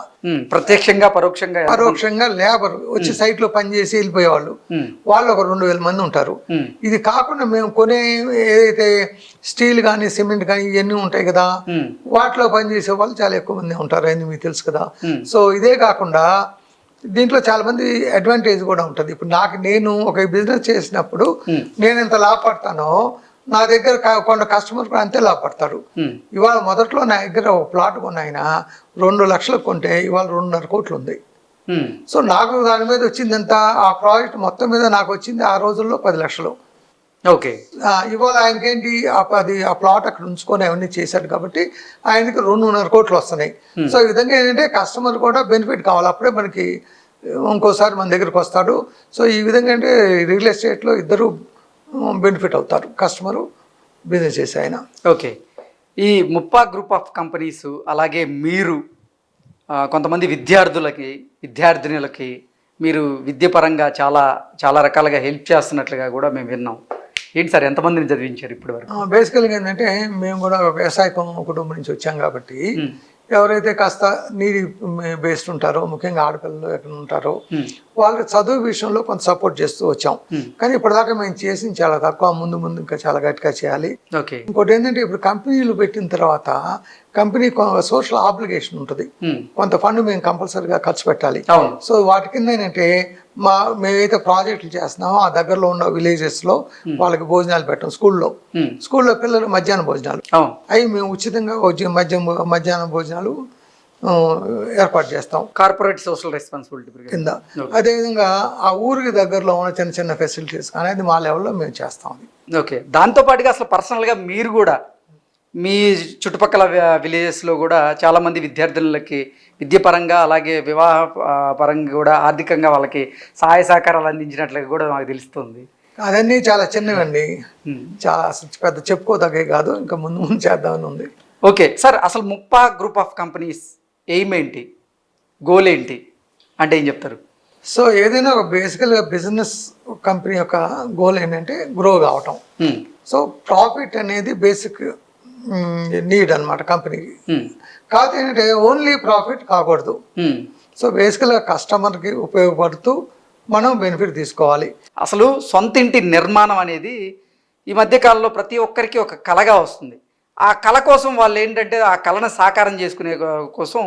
ప్రత్యక్షంగా పరోక్షంగా లేబర్ వచ్చి సైట్లో పనిచేసి వెళ్ళిపోయేవాళ్ళు, వాళ్ళు ఒక 2000 మంది ఉంటారు. ఇది కాకుండా మేము కొనే ఏదైతే స్టీల్ కానీ సిమెంట్ కానీ ఇవన్నీ ఉంటాయి కదా, వాటిలో పనిచేసే వాళ్ళు చాలా ఎక్కువ మంది ఉంటారు అని మీకు తెలుసు కదా. సో ఇదే కాకుండా దీంట్లో చాలా మంది అడ్వాంటేజ్ కూడా ఉంటుంది. ఇప్పుడు నేను ఒక బిజినెస్ చేసినప్పుడు నేను ఎంత లాభపడతానో నా దగ్గర కొంత కస్టమర్ కూడా అంతే లాభపడతారు. ఇవాళ మొదట్లో నా దగ్గర ఒక ప్లాట్ కొన్నాయన 2 లక్షలకు కొంటే ఇవాళ 2.5 కోట్లు ఉంది. సో నాకు దాని మీద వచ్చింది ఎంత, ఆ ప్రాజెక్ట్ మొత్తం మీద నాకు వచ్చింది ఆ రోజుల్లో 10 లక్షలు. ఓకే. ఇవాళ ఆయనకేంటి ఆ ప్లాట్ అక్కడ ఉంచుకొని అవన్నీ చేశాడు కాబట్టి ఆయనకి 2.5 కోట్లు వస్తున్నాయి. సో ఈ విధంగా ఏంటంటే కస్టమర్ కూడా బెనిఫిట్ కావాలి, అప్పుడే మనకి ఇంకోసారి మన దగ్గరికి వస్తాడు. సో ఈ విధంగా అంటే రియల్ ఎస్టేట్లో ఇద్దరు బెనిఫిట్ అవుతారు, కస్టమరు, బిజినెస్ చేసే ఆయన. ఓకే. ఈ ముప్పా గ్రూప్ ఆఫ్ కంపెనీస్ అలాగే మీరు కొంతమంది విద్యార్థినులకి మీరు విద్యపరంగా చాలా చాలా రకాలుగా హెల్ప్ చేస్తున్నట్లుగా కూడా మేము విన్నాం. ఏంటి సార్, ఎంతమందిని చదివించారు ఇప్పటి వరకు? బేసికల్గా ఏంటంటే మేము కూడా వ్యవసాయ కుటుంబం నుంచి వచ్చాం కాబట్టి ఎవరైతే కాస్త నీడి బేస్డ్ ఉంటారో, ముఖ్యంగా ఆడపిల్లలు ఎక్కడ ఉంటారో వాళ్ళకి చదువు విషయంలో కొంత సపోర్ట్ చేస్తూ వచ్చాం. కానీ ఇప్పటిదాకా మేము చేసింది చాలా తక్కువ, ముందు ఇంకా చాలా గట్టిగా చేయాలి. ఇంకోటి ఏంటంటే ఇప్పుడు కంపెనీలు పెట్టిన తర్వాత కంపెనీ సోషల్ ఆబ్లిగేషన్ ఉంటుంది, కొంత ఫండ్ మేము కంపల్సరీగా ఖర్చు పెట్టాలి. సో వాటి కింద ఏంటంటే మేమైతే ప్రాజెక్టులు చేస్తున్నామో ఆ దగ్గరలో ఉన్న విలేజెస్లో వాళ్ళకి భోజనాలు పెట్టాం. స్కూల్లో పిల్లలు మధ్యాహ్న భోజనాలు అవి మేము ఉచితంగా మధ్యాహ్నం భోజనాలు ఏర్పాటు చేస్తాం కార్పొరేట్ సోషల్ రెస్పాన్సిబిలిటీ కింద. అదేవిధంగా ఆ ఊరికి దగ్గరలో ఉన్న చిన్న చిన్న ఫెసిలిటీస్ అనేది మా లెవెల్లో మేము చేస్తాం. ఓకే. దాంతోపాటుగా అసలు పర్సనల్గా మీరు కూడా మీ చుట్టుపక్కల విలేజెస్లో కూడా చాలామంది విద్యార్థులకి విద్యపరంగా అలాగే వివాహ పరంగా కూడా ఆర్థికంగా వాళ్ళకి సహాయ సహకారాలు అందించినట్లుగా కూడా నాకు తెలుస్తుంది. అదన్నీ చాలా చిన్నవండి, చాలా పెద్ద చెప్పుకోదగే కాదు, ఇంకా ముందు చేద్దామని ఉంది. ఓకే సార్, అసలు Muppa group of companies aim ఏంటి, గోల్ ఏంటి అంటే ఏం చెప్తారు? సో ఏదైనా ఒక బేసికల్గా బిజినెస్ కంపెనీ యొక్క గోల్ ఏంటంటే గ్రో కావటం. సో ప్రాఫిట్ అనేది బేసిక్ నీడ్ అనమాట కంపెనీకి. కాదు ఏంటంటే ఓన్లీ ప్రాఫిట్ కాకూడదు. సో బేసికల్గా కస్టమర్కి ఉపయోగపడుతూ మనం బెనిఫిట్ తీసుకోవాలి. అసలు సొంత ఇంటి నిర్మాణం అనేది ఈ మధ్యకాలంలో ప్రతి ఒక్కరికి ఒక కళగా వస్తుంది. ఆ కళ కోసం వాళ్ళు ఏంటంటే ఆ కళను సాకారం చేసుకునే కోసం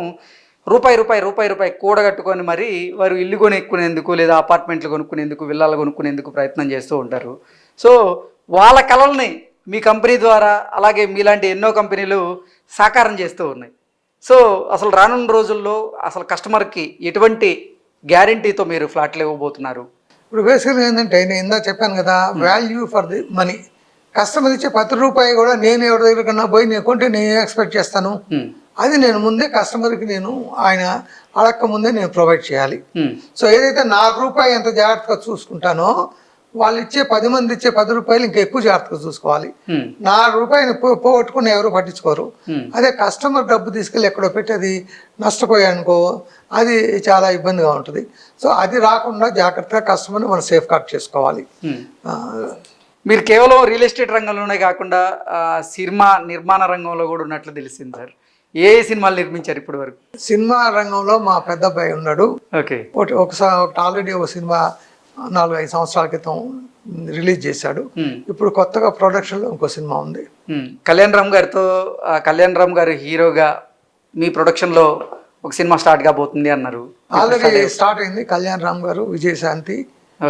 రూపాయి కూడగట్టుకొని మరి వారు ఇల్లు కొనుక్కునేందుకు లేదా అపార్ట్మెంట్లు కొనుక్కునేందుకు విల్లాలు కొనుక్కునేందుకు ప్రయత్నం చేస్తూ ఉంటారు. సో వాళ్ళ కళల్ని మీ కంపెనీ ద్వారా అలాగే మీలాంటి ఎన్నో కంపెనీలు సాకారం చేస్తూ ఉన్నాయి. సో అసలు రానున్న రోజుల్లో అసలు కస్టమర్కి ఎటువంటి గ్యారంటీతో మీరు ఫ్లాట్లు ఇవ్వబోతున్నారు? ఇప్పుడు బేసికల్గా ఏంటంటే నేను ఇందా చెప్పాను కదా, value for the money. Customer ఇచ్చే ₹10 కూడా నేను ఎవరి దగ్గర కన్నా పోయి నేను కొంటే నేను ఎక్స్పెక్ట్ చేస్తాను, అది నేను ముందే కస్టమర్కి ఆయన అడక్క ముందే నేను ప్రొవైడ్ చేయాలి. సో ఏదైతే నా రూపాయి ఎంత జాగ్రత్తగా చూసుకుంటానో వాళ్ళు ఇచ్చే 10 మంది ఇచ్చే ₹10 ఇంకా ఎక్కువ జాగ్రత్తగా చూసుకోవాలి. నా రూపాయిని పోగొట్టుకుని ఎవరు పట్టించుకోరు. అదే కస్టమర్ డబ్బు తీసుకెళ్ళి ఎక్కడో పెట్టి అది నష్టపోయానుకో అది చాలా ఇబ్బందిగా ఉంటుంది. సో అది రాకుండా జాగ్రత్తగా కస్టమర్ని మనం సేఫ్ గార్డ్ చేసుకోవాలి. మీరు కేవలం రియల్ ఎస్టేట్ రంగంలోనే కాకుండా సినిమా నిర్మాణ రంగంలో కూడా ఉన్నట్లు తెలిసింది సార్. ఏ సినిమాలు నిర్మించారు ఇప్పటి వరకు? సినిమా రంగంలో మా పెద్ద అబ్బాయి ఉన్నాడు. ఓకే. ఒకటి ఆల్రెడీ ఒక సినిమా 4-5 సంవత్సరాల క్రితం రిలీజ్ చేశాడు. ఇప్పుడు కొత్తగా ప్రొడక్షన్లో ఇంకో సినిమా ఉంది. కళ్యాణ్ రామ్ గారు హీరోగా మీ ప్రొడక్షన్లో ఒక సినిమా స్టార్ట్ కాబోతుంది అన్నారు. ఆల్రెడీ స్టార్ట్ అయింది. కళ్యాణ్ రామ్ గారు, విజయశాంతి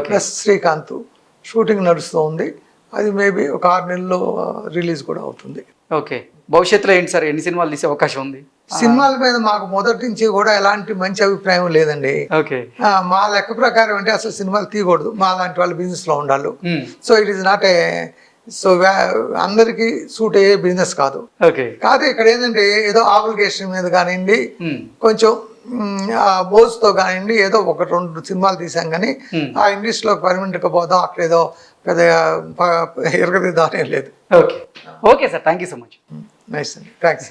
ప్లస్ శ్రీకాంత్ షూటింగ్ నడుస్తూ ఉంది. అది మేబీ ఒక 6 నెలల్లో రిలీజ్ కూడా అవుతుంది. ఓకే. భవిష్యత్తులో ఏంటి సార్, ఎన్ని సినిమాలు తీసే అవకాశం ఉంది? సినిమాల మీద మాకు మొదటి నుంచి కూడా ఎలాంటి మంచి అభిప్రాయం లేదండి. ఓకే. మా లెక్క ప్రకారం అంటే అసలు సినిమాలు తీయకూడదు, మా లాంటి వాళ్ళు బిజినెస్ లో ఉండాలి. So it is not a so అందరికి సూట్ అయ్యే బిజినెస్ కాదు. ఓకే. కాదు ఇక్కడ ఏంటంటే ఏదో ఆబ్లిగేషన్ మీద కానివ్వండి, కొంచెం బోజ్తో కానివ్వండి, ఏదో 1-2 సినిమాలు తీసాం కానీ ఆ ఇండస్ట్రీలో పర్మనెంట్గా పోదాం, అక్కడ ఏదో పెద్ద ఎరగదిద్దాం అనేది లేదు. Okay. Okay sir, thank you so much. Nice అండి, థ్యాంక్స్.